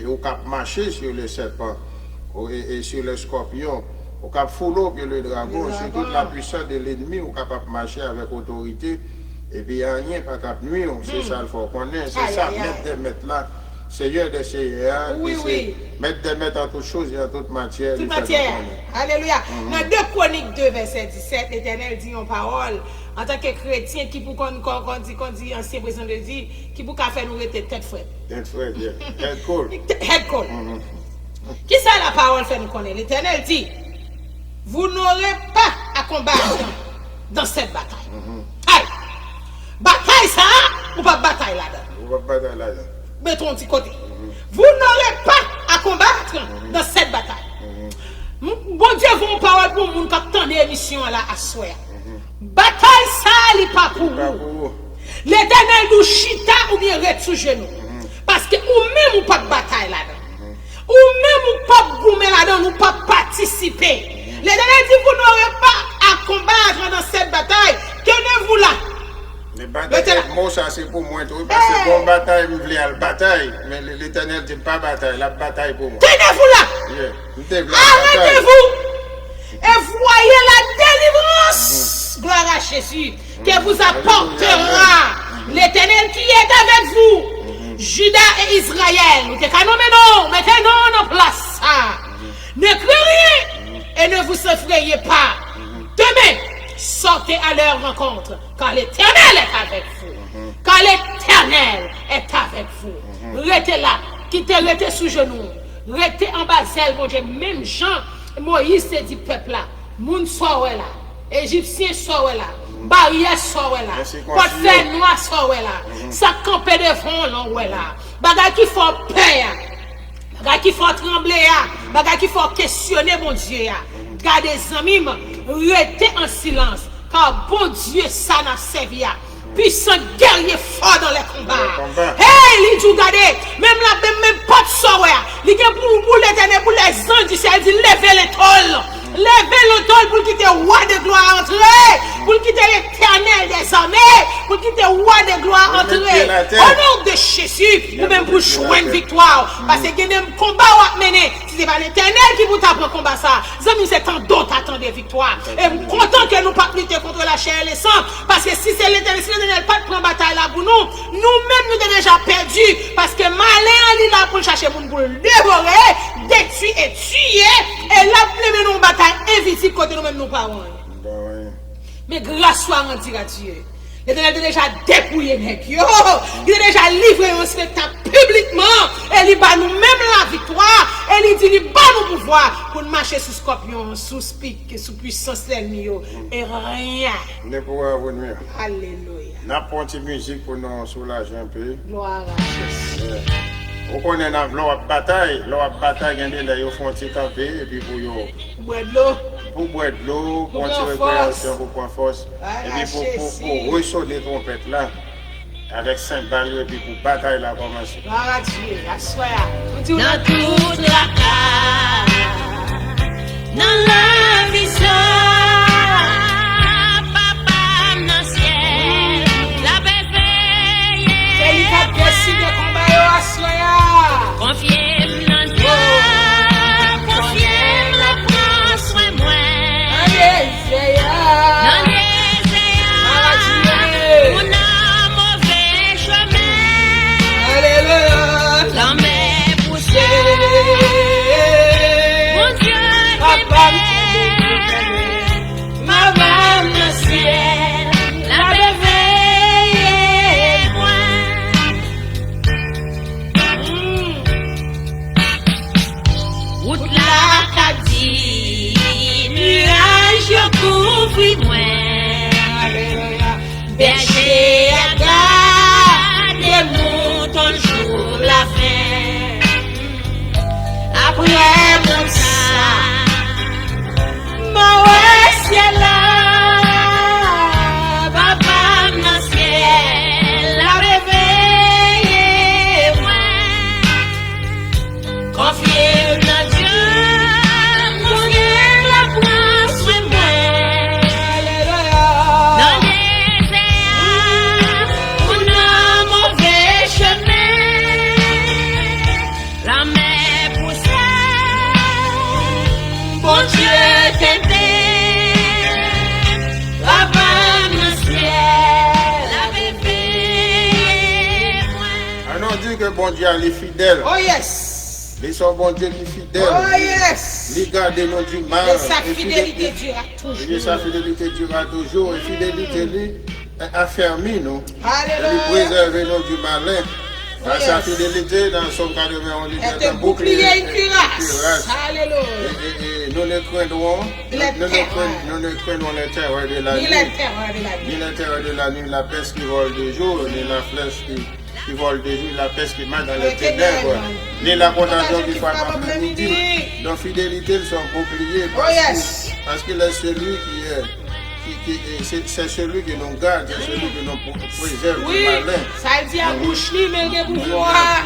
Au cap marcher sur les serpents et sur les scorpions, au cap follow puis le dragon, sur toute la puissance de l'ennemi, au capable marcher avec autorité. Et puis, il n'y a rien pas cap nuire, c'est ça il faut connaître, c'est ça, mettre des maîtres là. Seigneur des seigneurs, mettre des maîtres en toutes choses et en toute matière. Toute matière. Alléluia. Dans 2 Chroniques 2, verset 17, l'Éternel dit en parole, en tant que chrétien, qui pour qu'on dit, ancien président de Dieu, qui pour faire nous rester tête frette. Tête frette, head cold. Head cold. Qui ça la parole fait nous connaître? L'Éternel dit, vous n'aurez pas à combattre dans cette bataille. Aïe. Bataille ça, ou pas bataille là-dedans? Ou pas bataille là-dedans. Mettons un petit côté. Vous n'aurez pas à combattre dans cette bataille. Bon Dieu, vous parole pour moun qui attend l'émission là à soir. Bataille ça, n'est pas pour vous. L'Éternel nous chita ou bien reste sous genou. Parce que ou même ou pas de bataille là-dedans. Ou même ou pas goumer là-dedans, nous pas participer. L'Éternel dit vous n'aurez pas à combattre dans cette bataille. Tenez-vous là. Les batailles, moi ça c'est pour moi, parce que bon bataille, je voulais la bataille, mais l'Éternel dit pas bataille, la bataille pour moi. Tenez-vous là! Arrêtez-vous! Et voyez la délivrance, gloire à Jésus, que vous apportera l'Éternel qui est avec vous, Juda et Israël. Nous te nommé non, mettez non en place. Ne craignez rien et ne vous effrayez pas. Demain, sortez à leur rencontre, car l'Éternel est avec vous. Car l'Éternel est avec vous. Restez là, restez sous genoux, restez en bas, mon Dieu. Même Jean, Moïse s'est dit peuple là, moun sowe là, Égyptien sowe là, barrière sowe là, porte fer noir sowe là, ça campé devant l'on là, bagay qui font peur, bagay qui font trembler, bagay qui font questionner mon Dieu. Gardez les amis, restez en silence, car bon Dieu, ça n'a servi à. Puissant guerrier fort dans les combats. Hey, il dit, regardez, même pas de sourire. Il dit pour l'Éternel, pour les anges du ciel, il dit levez l'étoile. Levez l'étoile pour quitter le roi de gloire entrer. Pour quitter l'Éternel des armées. Pour quitter le roi de gloire entrer. Au nom de Jésus, ou même pour jouer une victoire. Parce que il y a un combat à mener. Si ce n'est pas l'Éternel qui vous tape le combat ça, c'est tant d'autres attendent des victoires. Et je suis content que nous ne pas lutter contre la chair et le sang. Parce que si c'est l'Éternel, pas de prendre bataille là pour nous, nous-mêmes nous sommes déjà perdus parce que malin est là pour chercher pour le dévorer, détruire et tuer, et là pour nous bataille invisible côté nous-mêmes nos parents. Mais grâce soit rendu à Dieu. L'Éternel a déjà dépouillé les il a déjà livré un spectacle publiquement, et il bat nous-mêmes la victoire, et il dit il bat nous pouvoir pour marcher sous scorpion, sous pique, sous puissance l'ennemi, et rien. Ne pourra venir. Alléluia. N'importe quelle musique pour nous soulager un peu. Gloire à Jésus. Vous connaissez la bataille, il y a des font camper, et puis pour boire de l'eau. Pour boire de l'eau, pour tirer récréation, pour prendre force, et puis pour ressonner trompette là, avec 5 balles, et puis pour bataille là commencer. Gloire à Dieu, à soi. Dans toute la terre, dans la vie seule, papa dans le ciel, la paix veille. C'est lui qui a décidé de combattre à soi. Confiez dans Dieu, confiez-le, prends soin moi. Dans les airs, on a mauvais chemin. Alléluia. Dans mes poussées, mon Dieu t'aime, ma femme le ciel, la réveille moi. Route la cadie, nuage yo couvri moi. Berger à garde, les moutons jour dit que bon Dieu est fidèle. Oh yes. Ils sont bon Dieu qui est fidèle. Oh yes. Ils gardent nous du mal. Et sa fidélité durera toujours. Et sa fidélité durera toujours. Et fidélité lui affermit nous. Alléluia. Elle préserve nous du malin. Par sa fidélité, dans son 80, on dit est un bouclier et une cuirasse. Alléluia. Et nous ne craignons les terreurs de la nuit. Ni les terreurs de la nuit. Ni les terreurs de la nuit, la peste qui vole de jour, ni la flèche qui vole de jour, la peste qui marche dans les ténèbres, ni la contagion qui frappe après midi. Donc fidélité, ils sont boucliers parce qu'il est celui qui est. C'est celui qui nous garde, c'est celui qui nous préserve du malin. Ça dit à bouche libre, mais pouvoir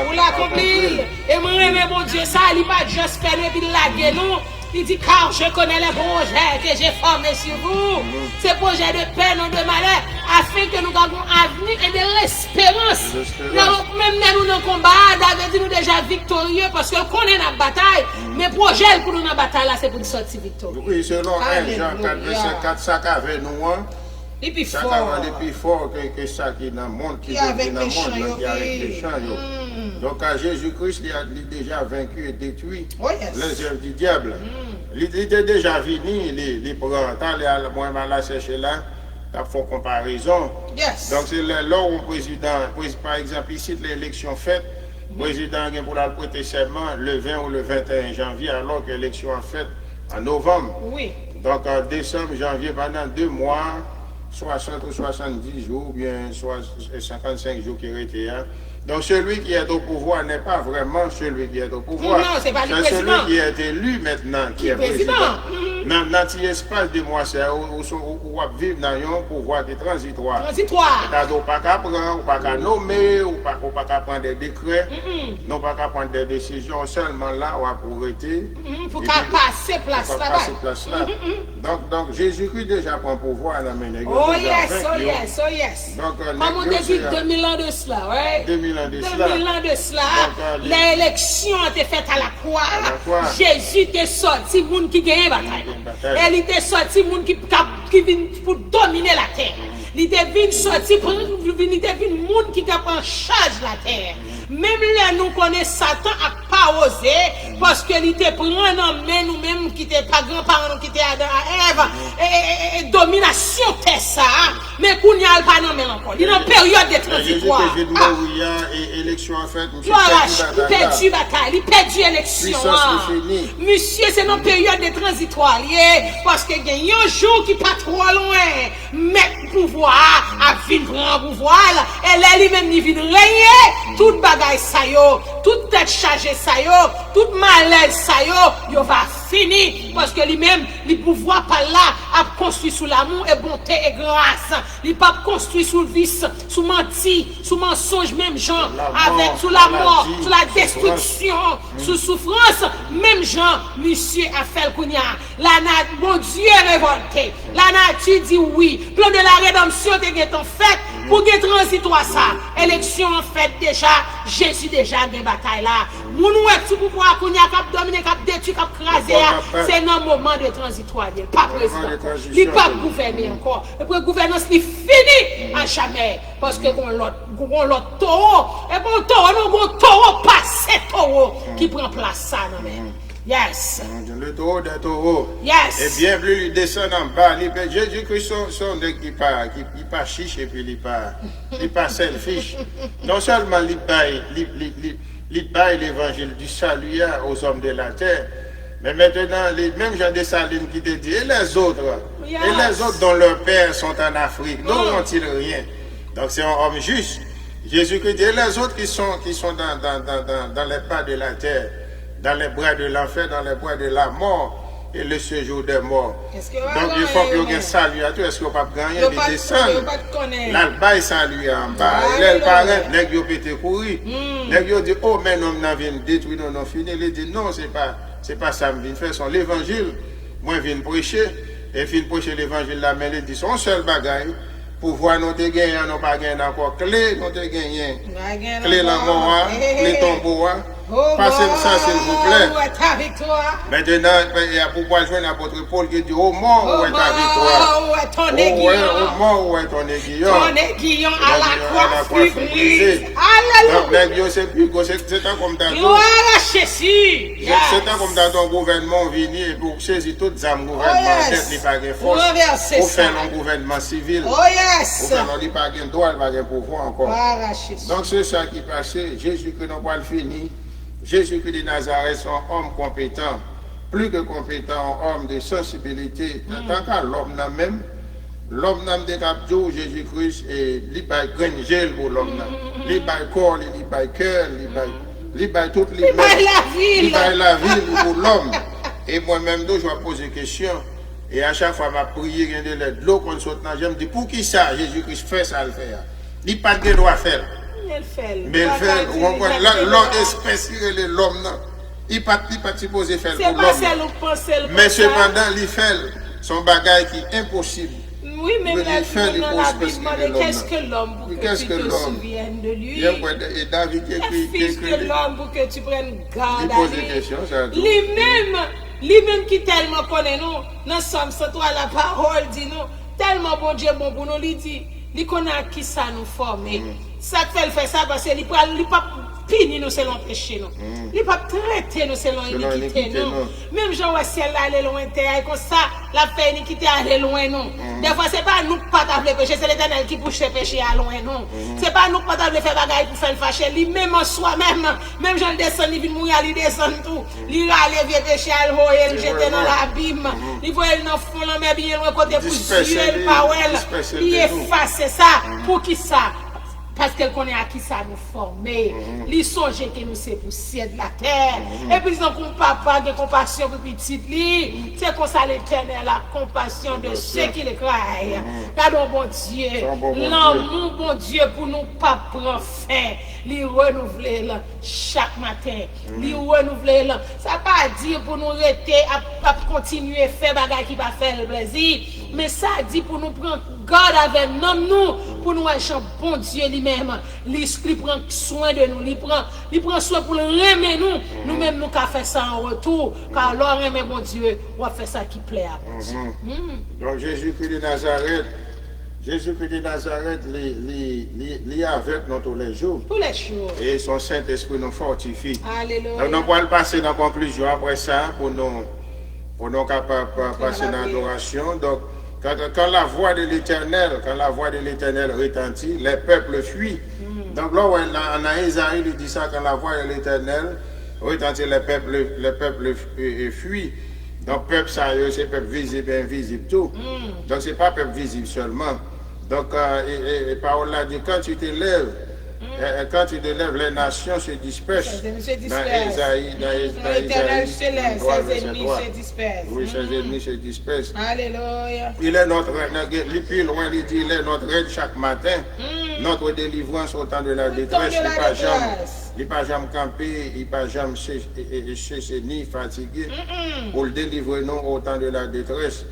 pour l'accomplir. Et moi, mon Dieu, ça, il va pas juste faire et puis laguer nous. Il dit, car je connais les projets que j'ai formés sur vous. Ces projets de paix, non de malheur, afin que nous avons un avenir et de l'espérance. Même nous dans le combat, David nous déjà victorieux parce qu'on connaît notre bataille. Mais projet pour nous dans la bataille, là, c'est pour nous sortir victorieux. Oui, selon 1 Jean 4, verset 4, ça qu'avait nous, et puis ça fort. est plus fort que ça qui est dans le monde, qui est dans le monde, qui est avec les champs. Donc à Jésus-Christ, il a déjà vaincu et détruit les œuvres du diable. Il était déjà venu, il prend temps, moi je vais chercher là, il faut comparaison. Donc c'est là où le président, par exemple ici, l'élection faite, le président vient pour la prêter serment le 20 ou le 21 janvier, alors que l'élection est faite en novembre. Donc en décembre, janvier, pendant 2 mois, 60 ou 70 jours, bien soit 55 jours qui étaient là. Donc celui qui est au pouvoir n'est pas vraiment celui qui est au pouvoir. Non, c'est pas le président. Celui qui est élu maintenant qui est président. Dans cet espace de mois, c'est où on vivre dans un pouvoir qui est transitoire. C'est-à-dire qu'on ne peut pas prendre, on ne peut pas nommer, on ne peut pas prendre des décrets, on ne peut pas prendre des décisions seulement là, on va pour arrêter. Pour passer place là. Donc Jésus-Christ déjà prend pouvoir dans mes négociations. Oh yes. Donc, comme on dit 2000 ans de cela, ouais? 2000 ans de cela, l'élection a été faite à la croix. Jésus était sorti, monde qui gagne la bataille. Et il était sorti, monde qui vient pour dominer la terre. Il était venu sorti, il était venu monde qui prend en charge la terre. Même là, nous connaissons Satan n'a pas osé, parce qu'il était pris en main nous-mêmes, qui n'étaient pas grands-parents, qui étaient Adam et Ève, et domination terre ça. Mais qu'on n'y a pas nommé encore. Il est en période de transitoire. Élection en fait, il perdu bataille, il perdu élection. Monsieur, c'est une période de transitoire, parce qu'il y a un jour qui n'est pas trop loin, mettre pouvoir, à vivre en pouvoir, et là, lui-même, il vient régner, toute bagaille ça yo, toute tête chargée ça yo, toute malaise ça yo va finir, parce que lui-même, il pouvoir par là, a construit sous l'amour et bonté et grâce. Il pas construit sous le vice, sous menti, sous mensonge, même gens, avec sous la mort, sous la destruction, sous souffrance, même gens, monsieur a fait le cognac. Mon Dieu est révolté. La nature dit oui. Plan de la rédemption est en fait, pour que transitoire ça. Élection en fait déjà, Jésus déjà des batailles là. Mon nous est tout pouvoir cognac, cap dominer, cap détruire, cap craser. C'est un moment de transitoire. Il n'est pas président. Il n'est pas gouverné encore. La gouvernance est finie à jamais. Parce que l'autre taureau, et bon taureau, nous avons taureau passé taureau qui prend place ça. Yes. Le taureau des taureaux. Yes. Et bien plus il descend en bas. Jésus-Christ son qui pas chiche et puis il pas selfish. Non seulement il baille l'évangile du salut aux hommes de la terre. Mais maintenant, les mêmes gens de Salines qui te disent, et les autres dont leurs pères sont en Afrique, n'auront-ils rien? Donc c'est un homme juste. Jésus-Christ dit, et les autres qui sont dans les pas de la terre, dans les bras de l'enfer, dans les bras de la mort, et le séjour des morts. Donc il faut qu'il y ait un salut à tout. Est-ce qu'on ne peut pas gagner des descendre? L'albaï salut en bas. Les parents, les gens pété courir. Les gens disent, oh, mais non, on vient détruire, non, fini. Il dit, non, c'est pas ça, je viens faire son l'évangile. Moi, je viens prêcher. Et je viens prêcher l'évangile là, mais il dit, son seul bagaille. Pour voir nous te gagner, nous pas gagner encore clé, nous te gagner. Clé la mort, clé tombeau, Passez ça, s'il vous plaît. Où est ta victoire? Maintenant, il y a pourquoi joindre l'apôtre Paul qui dit au mort où est ta victoire? Où est ton aiguillon? Au mort où est ton aiguillon? Ton aiguillon à la croix fut brisé. Donc, Alléluia. c'est plus que c'est un comme dans Gloire à Jésus. c'est un comme dans ton gouvernement venu pour saisir toutes les âmes gouvernement tête n'est pas de force. Renverser Pour faire ça. un gouvernement civil. Oh Pour yes. faire non pas de droit, pas de pouvoir encore. Gloire à Jésus. Donc c'est ça qui passait. Jésus-Christ n'a pas fini. Jésus-Christ de Nazareth, son homme compétent, plus que compétent, homme de sensibilité. Tant qu'à l'homme même, l'homme n'a de capture, Jésus-Christ, et il va gel pour l'homme. Il va corps, il va cœur, il va toute Il va la ville. Il va la ville pour l'homme. Et moi-même, je vais poser des questions. Et à chaque fois, je prié, il y a de l'eau qu'on saute dans. Je me dis, pour qui ça, Jésus-Christ fait ça, le faire? Il n'a pas de droit à faire. Il fait. Mais il fait, l'homme espèce, l'homme, il n'est pas supposé faire C'est pour pas l'homme. celle où penser le Mais cependant, il fait son bagage qui est impossible. Oui, mais Il la fait Bible, les dans pauses la parce Bible, qu'il est mais qu'est-ce l'homme. que l'homme pour que Qu'est-ce tu que te l'homme? souviennes de lui? Et David qui Le écrit. fils de l'homme pour que tu prennes garde Il à pose des lui. questions, ça. Lui-même qui tellement connaît nous, dans Somme 103, la parole dit nous, tellement bon Dieu bon pour nous, il dit, il connaît à qui ça nous forme. Ça fait le fait ça parce qu'il ne pas punir nous selon péché nous. Il ne pas traiter nous selon iniquité nous. Même Jean ciel aller loin terre comme ça, la fait iniquité aller loin nous. Des fois c'est pas nous qui pas t'appeler péché, c'est l'Éternel qui pousse péché à loin nous. C'est pas nous qui pas t'appeler faire bagaille pour faire le fâcher, lui même en soi-même, même Jean descend, il vient mourir, il descend tout. Il râle vieux péché à le il jeter dans l'abîme. Il voit il dans fond la mer bien loin côté pour tuer le power. Il efface ça pour qui ça? Parce qu'elle connaît à qui ça nous former. Lui songe que nous c'est poussière de la terre. Et puis ils ont papa de compassion pour petit lui. C'est comme ça l'Éternel la compassion de ceux qui le craignent. Gardons bon Dieu. L'amour bon Dieu pour nous pas prendre fin. Lui renouveler là chaque matin. Lui renouveler là. Ça pas dire pour nous rester à continuer à faire bagage qui va faire le plaisir. Mais ça dit pour nous prendre garde avec nous pour nous être bon Dieu lui-même. Il prend soin de nous, il prend soin pour le remettre nous. Nous-mêmes nous qu'à faire ça en retour. Car alors remet bon Dieu, on va faire ça qui plaît à bon Dieu. Donc Jésus-Christ de Nazareth, il est avec nous tous les jours. Tous les jours. Et son Saint-Esprit nous fortifie. Alléluia. Donc nous allons passer dans la conclusion après ça pour nous capables passer dans l'adoration. Donc quand la voix de l'Éternel, retentit, les peuples fuient. Donc là, en Isaïe, il dit ça, quand la voix de l'Éternel retentit, les peuples fuient. Donc peuple ça, c'est peuple visible et invisible tout. Donc c'est pas peuple visible seulement. Donc et parole là dit quand tu t'élèves, les nations se dispersent. Dans Isaïe, ses ennemis se dispersent. Oui, ses ennemis se dispersent. Alléluia. Il est notre aide, plus loin, il dit, il est notre aide chaque matin. Notre délivrance au temps de la détresse. Il n'est pas jamais campé, il n'est pas jamais cessé ni fatigué pour le délivrer nous au temps de la détresse.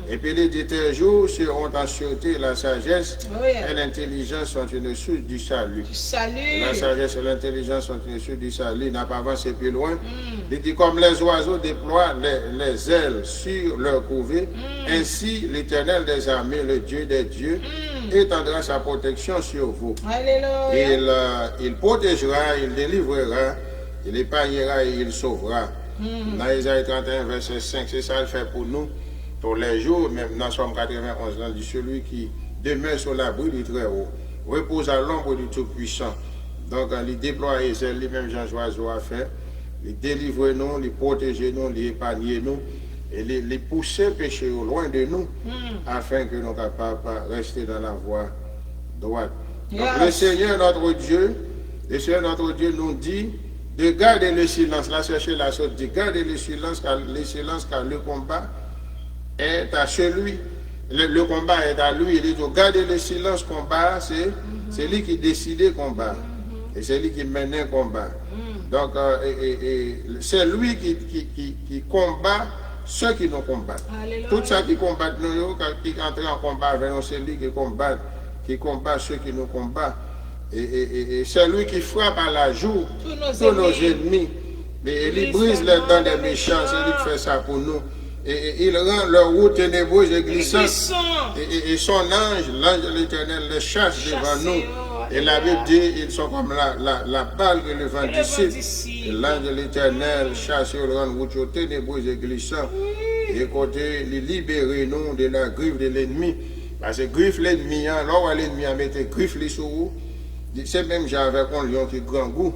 Et puis il dit un jour seront en sûreté la sagesse et l'intelligence sont une source du salut. La sagesse et l'intelligence sont une source du salut. Il n'a pas avancé plus loin. Il dit comme les oiseaux déploient les ailes sur leur couvée, ainsi l'Éternel des armées, le Dieu des dieux, étendra sa protection sur vous. Alléluia. Il protégera, il délivrera, il épargnera et il sauvera. Dans Isaïe 31, verset 5, c'est ça le fait pour nous tous les jours, même dans Somme 91, on dit celui qui demeure sur l'abri du Très-Haut, repose à l'ombre du Tout-Puissant. Donc, il déploie les ailes, lui-même Jean Joiseau a fait, il délivre nous, il protège nous, il épargne nous, et il pousse le péché au loin de nous, afin que nous soyons capables de rester dans la voie droite. Donc, le Seigneur notre Dieu nous dit de garder le silence. Là, cherchez la sorte, de garder le silence car le combat est à celui. Le combat est à lui. Il dit de garder le silence, combat, c'est lui qui décide le combat. Et c'est lui qui mène un combat. Donc, c'est lui qui combat ceux qui nous combattent. Tout ça qui combattent nous, qui entrent en combat avec nous, c'est lui qui combat ceux qui nous combattent. Et c'est lui qui frappe à la joue Tous nos ennemis. Et il brise les dents des méchants, c'est lui qui fait ça pour nous. Et il rend leur route ténébreuse et glissante. Et son ange, l'ange de l'Éternel, les chasse devant nous. Et la Bible dit, ils sont comme la balle que le vent dissipe. Et l'ange de l'Éternel chasse et rend route ténébreuse et glissante. Et côté, il libère nous de la griffe de l'ennemi. Parce que griffe l'ennemi, alors l'ennemi a mis griffe les sur vous. C'est même j'avais un lion qui grand goût.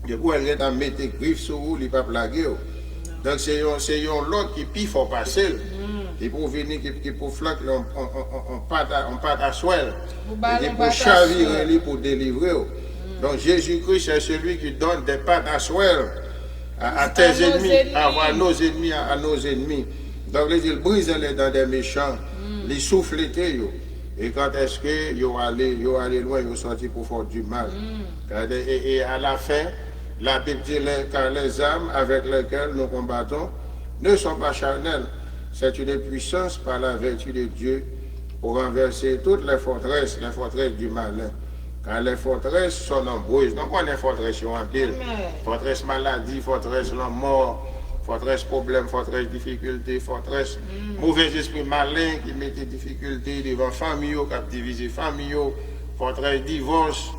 Du coup, elle a mis griffe sur vous, il ne peut pas plaguer. Donc c'est un lot qui pif faut passer. Il pour venir, qui pour flanquer on pâte à soel. Et pour chavirer, pour délivrer. Donc Jésus-Christ c'est celui qui donne des pâtes à soel à tes ennemis, à nos ennemis, à nos ennemis. Donc il brise les dents des méchants, les souffle. Et quand est-ce que ils allé loin, ils sont sortis pour faire du mal. Et à la fin, la Bible dit car les âmes avec lesquelles nous combattons ne sont pas charnelles. C'est une puissance par la vertu de Dieu pour renverser toutes les forteresses du malin. Car les forteresses sont nombreuses. Donc on est forteresse en pile. Forteresse maladie, forteresse la mort, forteresse problème, forteresse difficulté, forteresse mauvais esprit malin qui met des difficultés devant famille, qui a divisé famille, forteresse divorce,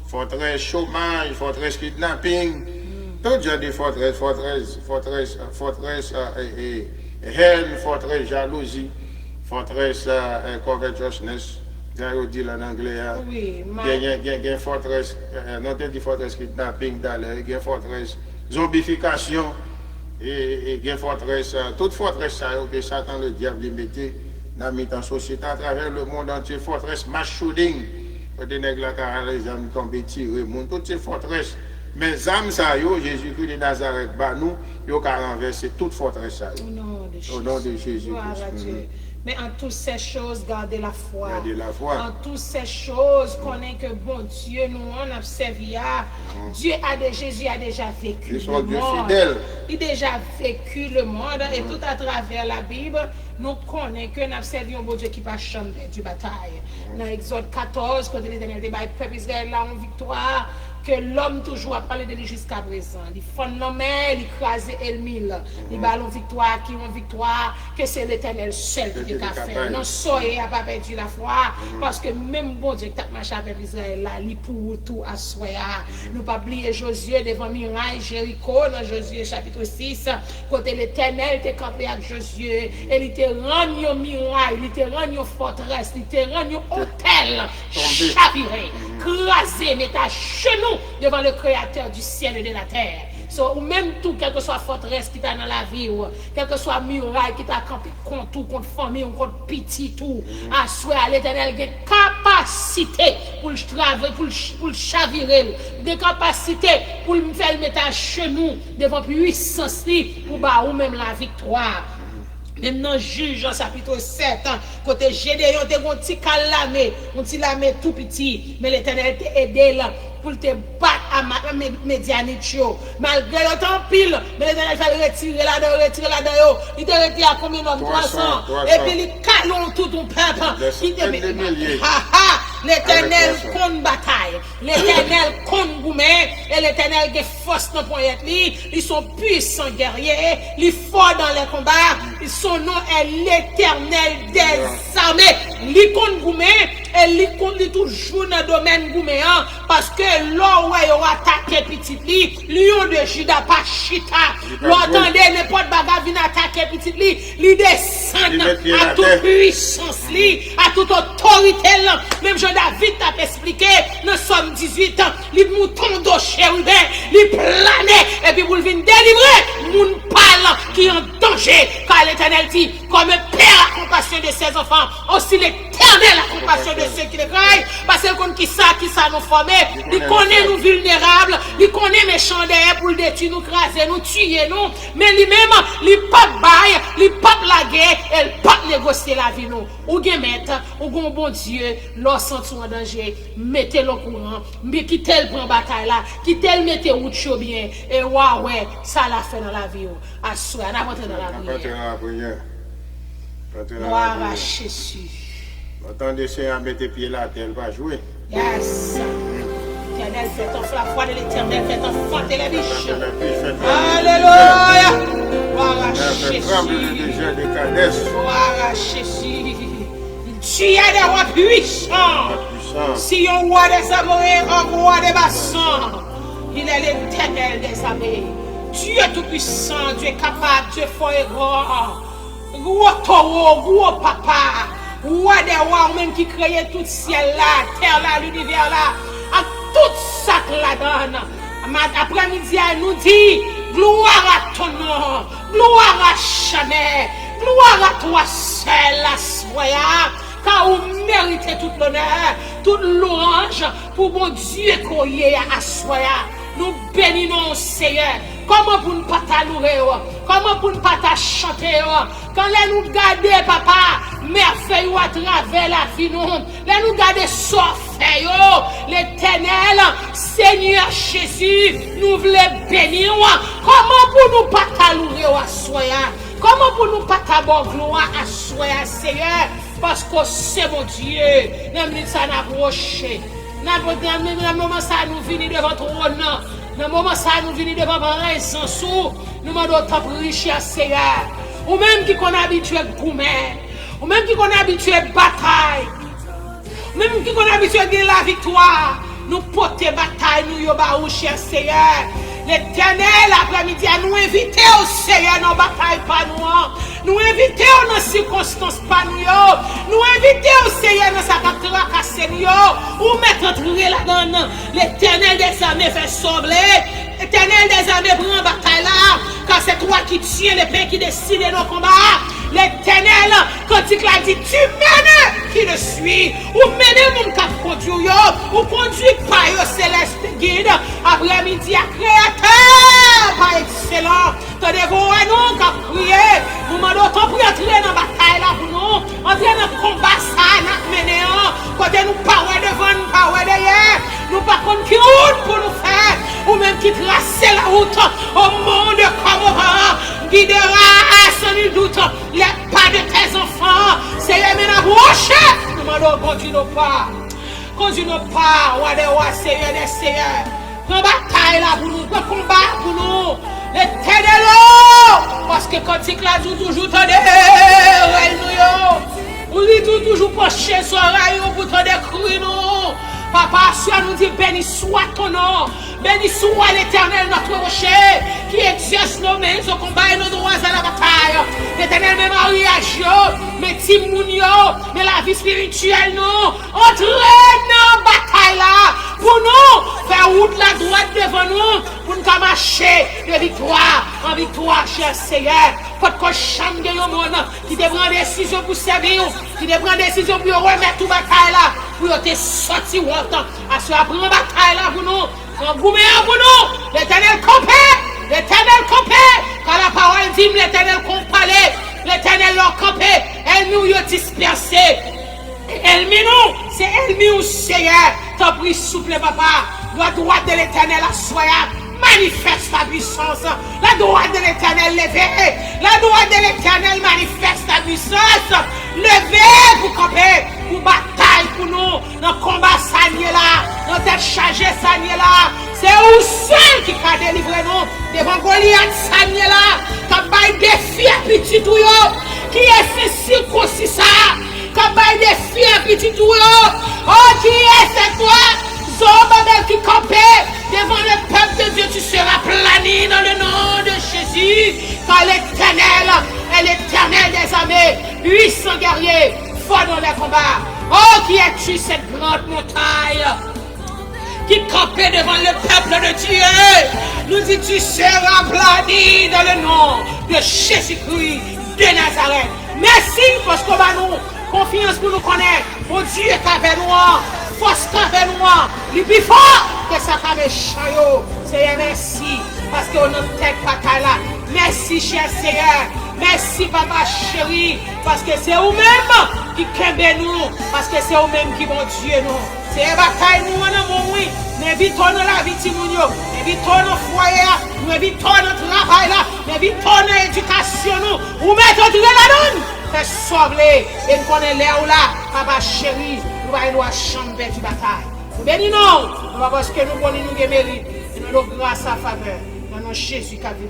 forteresse chômage, forteresse kidnapping, tout genre de forteresse haine, forteresse jalousie, forteresse covetousness, on dit en anglais, il y a forteresse, non dit forteresse kidnapping, il y a forteresse zombification, et il y a forteresse, toute forteresse que Satan le diable lui mettait dans la société à travers le monde entier, forteresse mass shooting, des nègres là, les âmes tombent tirés, toutes ces forteresses. Mais les âmes, Jésus-Christ de Nazareth, nous, ils ont renversé toute forteresse. Au nom de Jésus. Mais en toutes ces choses, gardez la foi. Gardez la foi. En toutes ces choses, connaissez que bon Dieu, nous on a servi. Jésus a déjà vécu le monde. Il a déjà vécu le monde. Et tout à travers la Bible, nous connaissons que nous avons servi un bon Dieu qui va changer du bataille. Dans Exode 14, quand l'Éternel dit, le peuple Israël a une victoire, que l'homme toujours a parlé de lui jusqu'à présent. Il fond l'homme, il écrase Elmil. Il a une victoire, qui une victoire, que c'est l'Éternel seul qui a fait. Non, soyez n'a pas perdu la foi, parce que même bon Dieu qui a marché avec Israël là, il pour tout à soi. Nous pas oublier Josué devant muraille Jéricho, dans Josué chapitre 6, côté l'Éternel était campé avec Josué, et il était rendu une muraille, il était rendu une forteresse, il était rendu un hôtel, chaviré, crasé, mais à genoux devant le Créateur du ciel et de la terre. Ou même tout, quelle que soit forteresse qui t'a dans la vie, ou quelle que soit muraille qui t'a campé contre tout, contre famille, ou contre petit tout, à souhait à l'Éternel, il y a capacité pour le travailler, pour le chavirer, des capacités pour le faire mettre à genoux devant puissance, pour ou même la victoire. Même dans Juge, en chapitre 7, côté Gédéon, il y a un petit calamé, un petit lamé tout petit, mais l'Éternel t'a aidé là pour te battre à Médianite. Malgré le temps pile, mais l'Éternel fait retirer là-dedans, il te retire à combien d'hommes 300. Et puis il calonne tout ton peuple. L'Éternel compte bataille, l'Éternel compte gourmet, et l'Éternel a force dans le point. Ils sont puissants guerriers, ils forts dans les combats, son nom est l'Éternel des armées. Ils compte gourmet, et ils compte toujours dans le domaine gourmet, parce que là où ils ont attaqué petit lit, lion de Juda pas chita. L'entendez, n'importe bagarre vient attaquer petit lit, ils descendent à toute puissance, à toute autorité, même David t'a expliqué, nous sommes 18 ans, les moutons de chérubin, les planés, et puis vous venez délivrer, moun parle qui est en danger, car l'Éternel dit, comme un père a compassion de ses enfants, aussi l'Éternel a compassion de ceux qui le craignent, parce que qui ça nous former, il connaît nous vulnérables, il connaît méchants derrière pour le détruire, nous craser, nous tuer, nous, mais lui-même, il pas bail, il pas blaguer, il pas négocier la vie, nous, ou bien mettre, ou bon Dieu, lorsque en danger, mettez-le au courant, mais quittez-le pour bataille là, quittez-le, mettez route chaud bien, et ouais, ça l'a fait dans la vie, à soi, on a rentré dans la prière. Gloire à Jésus. Attendez, c'est à mettre pied là, elle va jouer. Yes. L'éternel fait enfler la foi de l'éternel, fait enfanter les biches. Alléluia. Alléluia. Gloire à Fait trembler le Jésus. désert de Kadès. Gloire à Jésus. Tu es des rois puissants. Puissant. Si un roi des armées, un roi des bassins, il est l'éternel des armées. Dieu est tout puissant, Dieu est capable, Dieu est fort et grand. Gros taureau, gros papa, roi des rois, même qui créait tout ciel là, terre là, l'univers là, à tout ça que la donne. Après-midi, elle nous dit, gloire à ton nom, gloire à Chanel, gloire à toi seul, la soya, car vous méritez tout l'honneur, toute l'orange pour mon Dieu qu'on y est à soya. Nous bénissons Seigneur. Comment pour ne pas t'allouer, comment pour ne pas chanter, quand nous garder papa, merveille à travers la vie, nous garder sorfait, l'éternel, Seigneur Jésus, nous voulons bénir, comment pour nous pas t'allouer à soya, comment pour nous pas t'avoir gloire à soya, Seigneur, parce que c'est mon Dieu, nous ça n'approcher, dans le moment ça nous venir devant ton nom. Dans le moment ça nous venons devant la sans sous, nous demandons ta richesse Seigneur. Ou même qui qu'on habitué gourmet, ou même qui qu'on habitué bataille, ou même qui qu'on habitué de la victoire, nous porter bataille, nous yoba ou cher Seigneur. L'éternel après-midi à nous inviter au Seigneur dans la bataille pas nous. Nous inviter dans les circonstances pas nous. Nous inviter au Seigneur dans sa capture casser nous. Ou mettre entrer là-dedans. L'éternel des armées fait sauver. L'éternel des armées prend bataille là. Car c'est toi qui tiens les pains qui décide nos combats. L'éternel, quand il a dit, tu mènes qui le suis, ou mènes mon cap conduit, ou conduit par le céleste guide, après-midi à créateur, par excellent, tenez-vous à nous qu'à prier, nous demandons ton pour entrer dans la bataille là pour nous, entrer dans le combat ça, nous mener, côté nous parler devant, nous parler derrière, nous par contre qui route pour nous faire, ou même qui tracer la route au monde comme auparavant, guidera sans nul doute les pas de tes enfants. Seigneur, maintenant, nous demandons, conduis nos pas. Conduis nos pas, roi des rois, Seigneur des seigneurs. Prends bataille là pour nous, prends combat pour nous. L'éternel, parce que quand il a toujours tendu, nous dit toujours pencher sur rayon pour te décrire nous. Papa, sois nous dit béni soit ton nom, béni soit l'éternel notre rocher, qui exerce nos mains au combat et nos droits à la bataille. L'éternel même mariage, mais Timounio, mais la vie spirituelle, nous, entraîne dans la bataille là, pour nous, faire route la droite devant nous, pour nous marcher de victoire en victoire, cher Seigneur. Faut qu'on chante de nos monde qui te prend des décisions pour servir, qui te prend des décisions pour remettre tout bataille là, pour te sortir autant. À ce prend bataille là pour nous, en gourmet pour nous, l'éternel campé, car la parole dit l'éternel compalé, l'éternel leur campé, elle nous y a dispersé. Elle nous, c'est elle nous, Seigneur, t'as pris souple papa, la droite de l'éternel à soya. Manifeste ta puissance. La droite de l'éternel levée. La droite de l'éternel manifeste ta puissance. Levez pour camper, pour bataille pour nous. Dans le combat sanier là. Dans tête chargée sanier là. C'est où seul qui a délivré nous. Devant Goliath sanier là. Quand bail défi à petit tout yo. Qui est fait circoncis ça. Quand bail défi à petit tout yo. Oh qui est c'est toi. Zobabel qui campait devant le peuple de Dieu, tu seras plané dans le nom de Jésus. Car l'éternel est l'éternel des armées, puissant guerrier, fort dans les combats. Oh, qui es-tu cette grande montagne qui campait devant le peuple de Dieu? Nous dit tu seras plané dans le nom de Jésus-Christ de Nazareth. Merci parce qu'on va nous confiance pour nous connaître. Mon Dieu est avec nous. Force avec nous, le plus fort que ça fait méchant. Seigneur, merci parce qu'on a tête bataille là. Merci, cher Seigneur. Merci, papa chéri, parce que c'est vous-même qui kembe nous, parce que c'est vous-même qui vont Dieu nous. C'est une bataille nous en amour, oui. Nous évitons la vie de nous, nous évitons nos foyers, nous évitons notre travail là, nous évitons notre éducation nous. Ou mettons tout la donne. Fais sauver et nous connaissons l'air là, papa chéri. Nous allons chamber du bataille. Bénis nous, parce que nous connaissons nous mérite, nous avons grâce à faveur. Dans nom Jésus qui a vu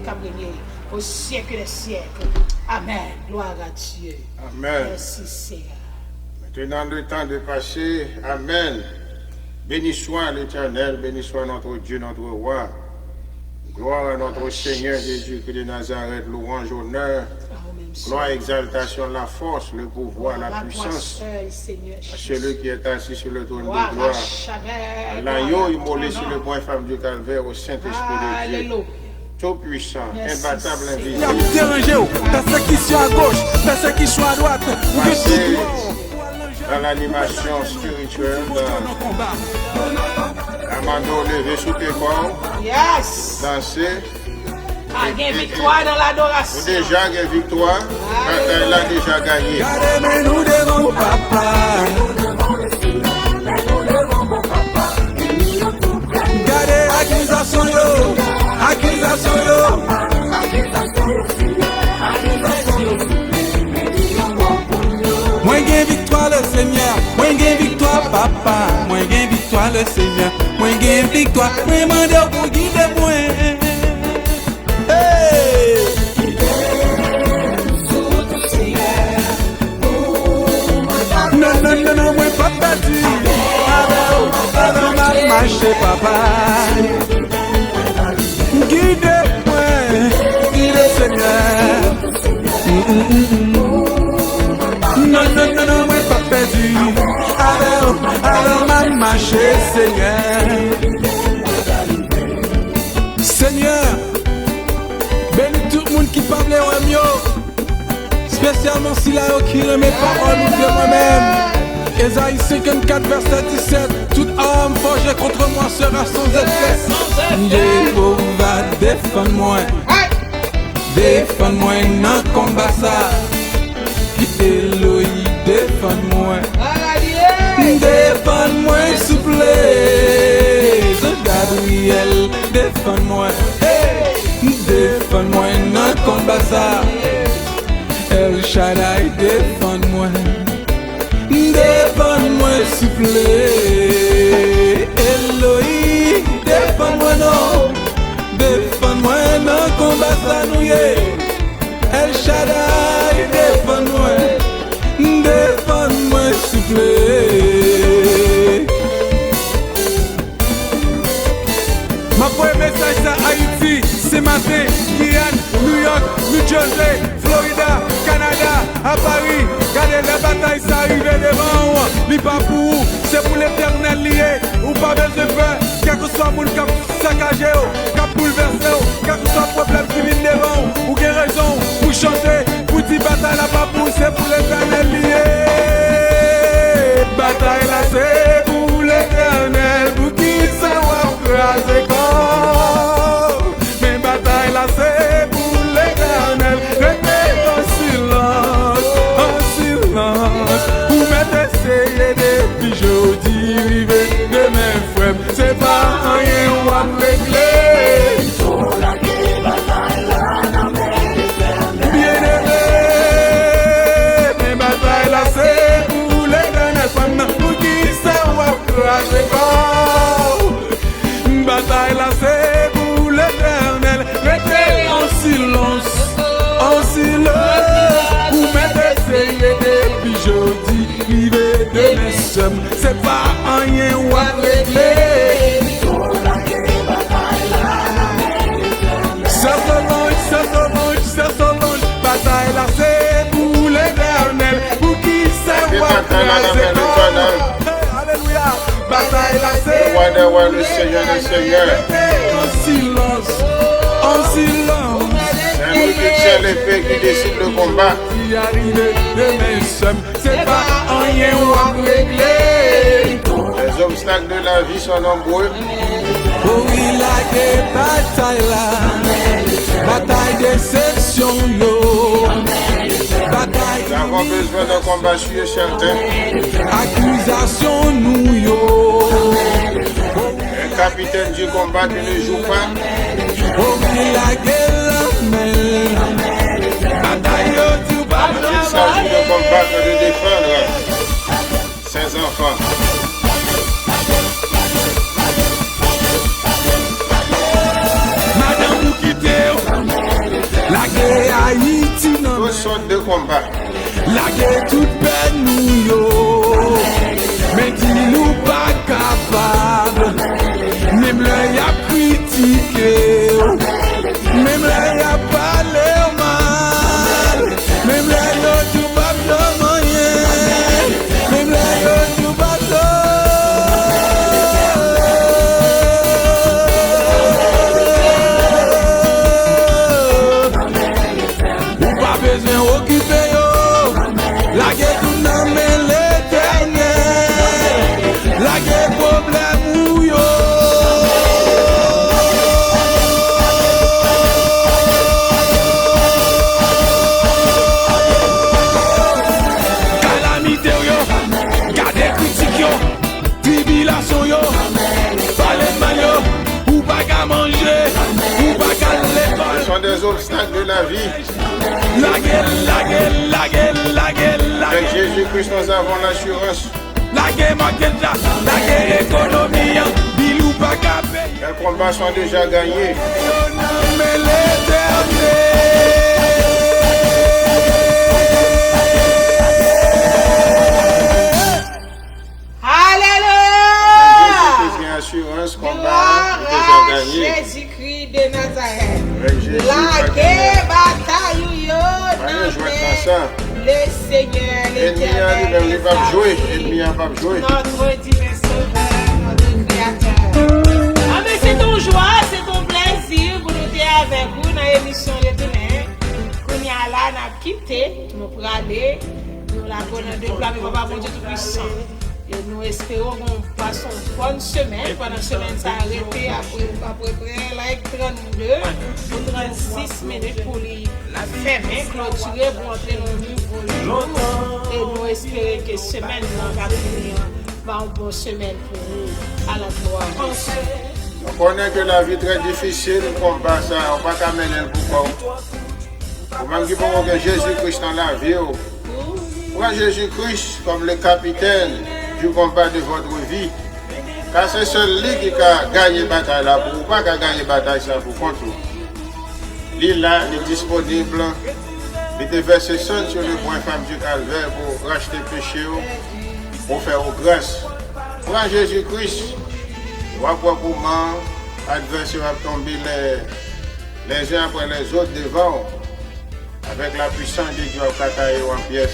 au siècle des siècles. Amen. Gloire à Dieu. Amen. Merci Seigneur. Maintenant le temps de passer. Amen. Béni soit l'Éternel, béni soit notre Dieu, notre roi. Gloire à notre Seigneur Jésus-Christ de Nazareth, louange, honneur, gloire, exaltation, la force, le pouvoir, la puissance. À celui qui est assis sur le trône de gloire. À l'agneau immolé sur le point femme du calvaire, au Saint-Esprit de Dieu. Tout puissant, imbattable, invisible. Persécution à gauche, persécution à droite. Passez dans l'animation spirituelle. Amando, levé sous tes corps. Yes. Danser. Il y a victoire dans l'adoration. Déjà, il y a victoire. Elle a déjà gagné. Gardez-nous devant papa. Gardez accusation yo. Accusation yo. Moi gain victoire le Seigneur. Moi gain victoire papa. Moi gain victoire le Seigneur. Moi gain victoire. Moi mande pour guider moi. Non, moi pas battu. Alors m'a marché papa. Guide-moi, guide Seigneur. Non, moi pas perdu. Alors m'a marché Seigneur. Seigneur, bénis tout le monde qui parle au mieux. Spécialement si la qui remet parole de moi-même. Ésaïe 54 verset 17. Toute âme forgée contre moi sera sans effet. Jéhovah défends-moi. Défends-moi dans le combat ça. Elohim défends-moi. Défends-moi s'il vous plaît. Gabriel défends-moi. Défends-moi dans le combat ça. El Shaddai, défends-moi. Défends-moi s'il vous plaît. Elohim, défends-moi non. Défends-moi dans le combat ça nous y est. El Shaddai, défends-moi. Défends-moi s'il vous plaît. Ma premier message à Haïti, c'est matin, Guyane, New York, New Jersey, Florida, Canada, à Paris. Regardez les batailles, ça arrive devant moi. Li pas pour vous, c'est pour l'éternel lié. Ou pas besoin de peur, quel que soit mon cap saccagé, cap bouleversé, quel que soit le problème qui vient devant. Ou quelle raison pour chanter, pour dire bataille là pas pour, c'est pour l'éternel lié. Bataille là c'est pour l'éternel, pour qui ça va craser corps. Mais bataille là c'est pour l'éternel, restez en silence, vous m'êtes essayé depuis jeudi, vivez de mes frères, c'est pas rien ou à régler. Bien aimé, mais bataille là c'est pour l'éternel, pour qui ça va craser corps. Bataille là c'est pour l'éternel, restez en silence, vous m'êtes essayé depuis jeudi, vivez de mes sommes, c'est pas rien ou à régler. Ça s'allonge, bataille là c'est pour l'éternel, pour qui ça va craser corps. Alléluia, bataille là c'est Le roi des rois, le Seigneur des seigneurs. En silence. C'est lui qui tient l'épée, qui décide le combat. C'est pas rien ou à régler. Les obstacles de la vie sont nombreux. Oh oui, la bataille là, bataille déception yo, bataille. Nous avons besoin d'un combat sûr et certain. Accusation nous yo. Un capitaine du combat qui ne joue pas. Oh oui, la guerre, bataille yo, tu vas. Il s'agit de combattre, de défendre ses enfants. sortes de combats. Lage toute peine nous yo, mais dis-nous pas capable. Même là y a critiqué, même là y a parlé mal, même là y a tout pas de moyen, même là y a tout pas de. Ou pas besoin occuper yo, lage tout nan men l'Éternel, lage problème ou yo. Calamité yo, gade critique yo, tribulation yo, parler mal yo, ou pas qu'à manger, ou pas qu'à l'école. Ce sont des obstacles de la vie. Avec Jésus-Christ, nous avons l'assurance. Les combats sont déjà gagnés. Alléluia! Jésus-Christ, assurance, combat est déjà Gloire à gagné. Jésus-Christ de Nazareth. Avec Jésus, La guerre, bataille, yo, Allez, jouer dans ça. le Seigneur, L'ennemi a lui-même, il va jouer. L'ennemi n'a pas joué. notre divin sauveur, notre créateur. Ah, mais c'est ton joie, c'est ton plaisir pour nous être avec vous dans l'émission de demain. Qu'on y a là, on a quitté, nous pour aller, nous la bonne de gloire, mais Papa, mon Dieu tout-puissant. Et nous espérons qu'on passe une bonne semaine. Pendant la semaine, ça a arrêté après like 32 ou 36 minutes pour la fermer, clôturer pour entrer dans le nouveau jour. Et nous espérons que semaine va finir par une bonne semaine pour nous. À la gloire. On connaît que la vie est très difficile, le combat, ça, on va pas mener le pouvoir. Pour même dire que Jésus-Christ dans la vie. Prends Jésus-Christ comme le capitaine du combat de votre vie. Car c'est celui qui a gagné la bataille là, pour pas gagner la bataille ça pour contre. L'île là, il est disponible. Il était versé seul sur le point femme du calvaire pour racheter le péché, pour faire aux grâces. Prends Jésus-Christ. On va voir comment l'adversaire va tomber les uns après les autres devant. Avec la puissance de Dieu à tailler en pièces.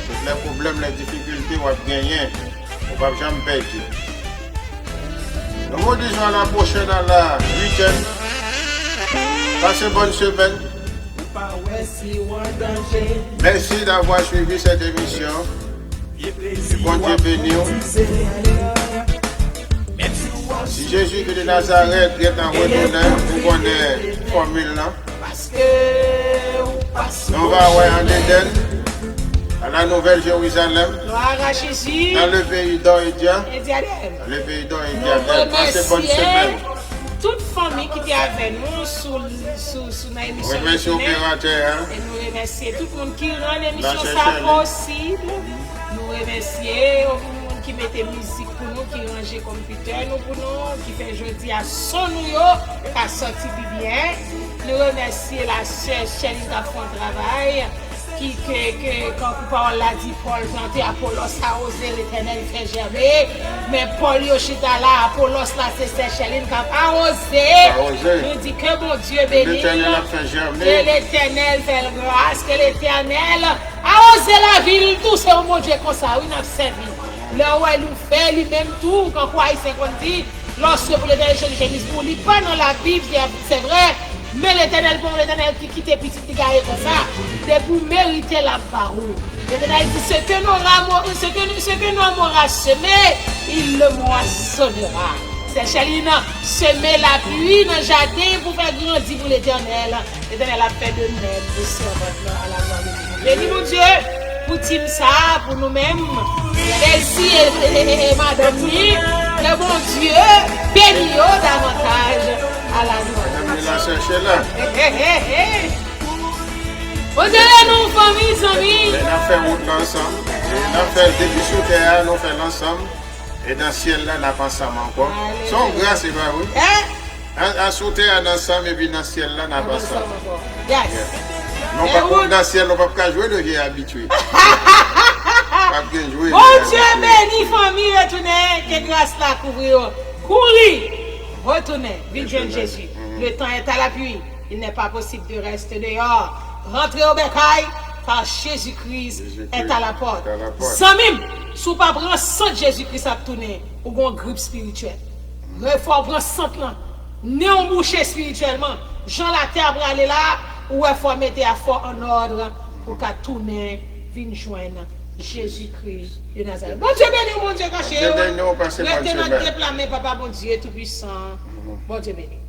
Tous les problèmes, les difficultés, on va gagner. On va jamais perdre. Nous vous disons à la prochaine, à la 8e. Passez une bonne semaine. Merci d'avoir suivi cette émission. Bon Dieu béni. Si Jésus de Nazareth est en retournant, vous connaissez la formule là. Nous va en Éden, à la Nouvelle Jérusalem, Gloire à Jésus. dans le pays d'Or et Dia. Et Diadème. Dans le pays d'Or et Nous Dia. Passez bonne semaine. remercions toute famille qui était avec nous sous l'émission. Remercie l'opérateur. Et nous remercions tout le monde qui rend l'émission La ça chercher. possible. Nous remercions tout le monde qui mettait musique pour nous, qui rangeait computer nous pour nous, qui fait jeudi à son nous, qui a sorti bien. Nous remercions la sœur Chéline qui a fait un travail. Quand Paul l'a dit, Paul planté, Apollos a osé, l'Éternel fait germer. Mais Paul Yoshita là, Apollos là, c'est Chéline qui a osé. Nous dit que mon Dieu bénit. L'Éternel a fait germer. Que l'Éternel fait grâce, que l'Éternel a osé la ville, tout c'est au mon Dieu comme ça, oui, nous avons servi. Là où elle nous fait lui-même tout, quand quoi il s'est dit, lorsque pour l'Éternel Jésus pour lui, pas dans la Bible, c'est vrai, mais l'Éternel, pour l'Éternel qui quitte petit petit gars comme ça, c'est pour mériter la parole. L'Éternel dit, ce que nous avons semé, il le moissonnera. C'est Chéline, semer la pluie dans le jardin pour faire grandir pour l'Éternel. L'Éternel a fait de même de servants à la gloire de Dieu. Béni mon Dieu, pour Tim ça, pour nous-mêmes. Merci et madame Ni, que mon Dieu bénit davantage à la gloire. Il a cherché là. Vous allez nous, famille, amis. On a fait route là ensemble. On a fait depuis sous terre, on fait l'ensemble. Et dans le ciel là, on n'a pas ensemble encore. Son grâce, c'est pas oui. À sous terre, ensemble, et puis dans le ciel là, on n'a pas ensemble. Yes. Non, pas contre dans le ciel, on ne peut pas jouer, le j'ai habitué. Pas bien jouer. Bon Dieu béni, famille, retournez, que grâce là couvrir. Courir, retournez, vive jeune Jésus. Le temps est à l'appui. Il n'est pas possible de rester dehors. Rentrez au bécail, car Jésus-Christ est à la porte. Sans même, si vous ne prenez pas sang Jésus-Christ à tourner, ou un groupe spirituel. Il faut prendre sang là. Néon bouché spirituellement. Jean la terre pour aller là, ou il faut mettre à fort en ordre pour qu'à tourner, venir joindre Jésus-Christ de Nazareth. Bon Dieu béni, mon Dieu caché. Dieu béni, on passe bonne semaine. Maintenant, déclamer, Papa, bon Dieu tout puissant. Bon Dieu béni.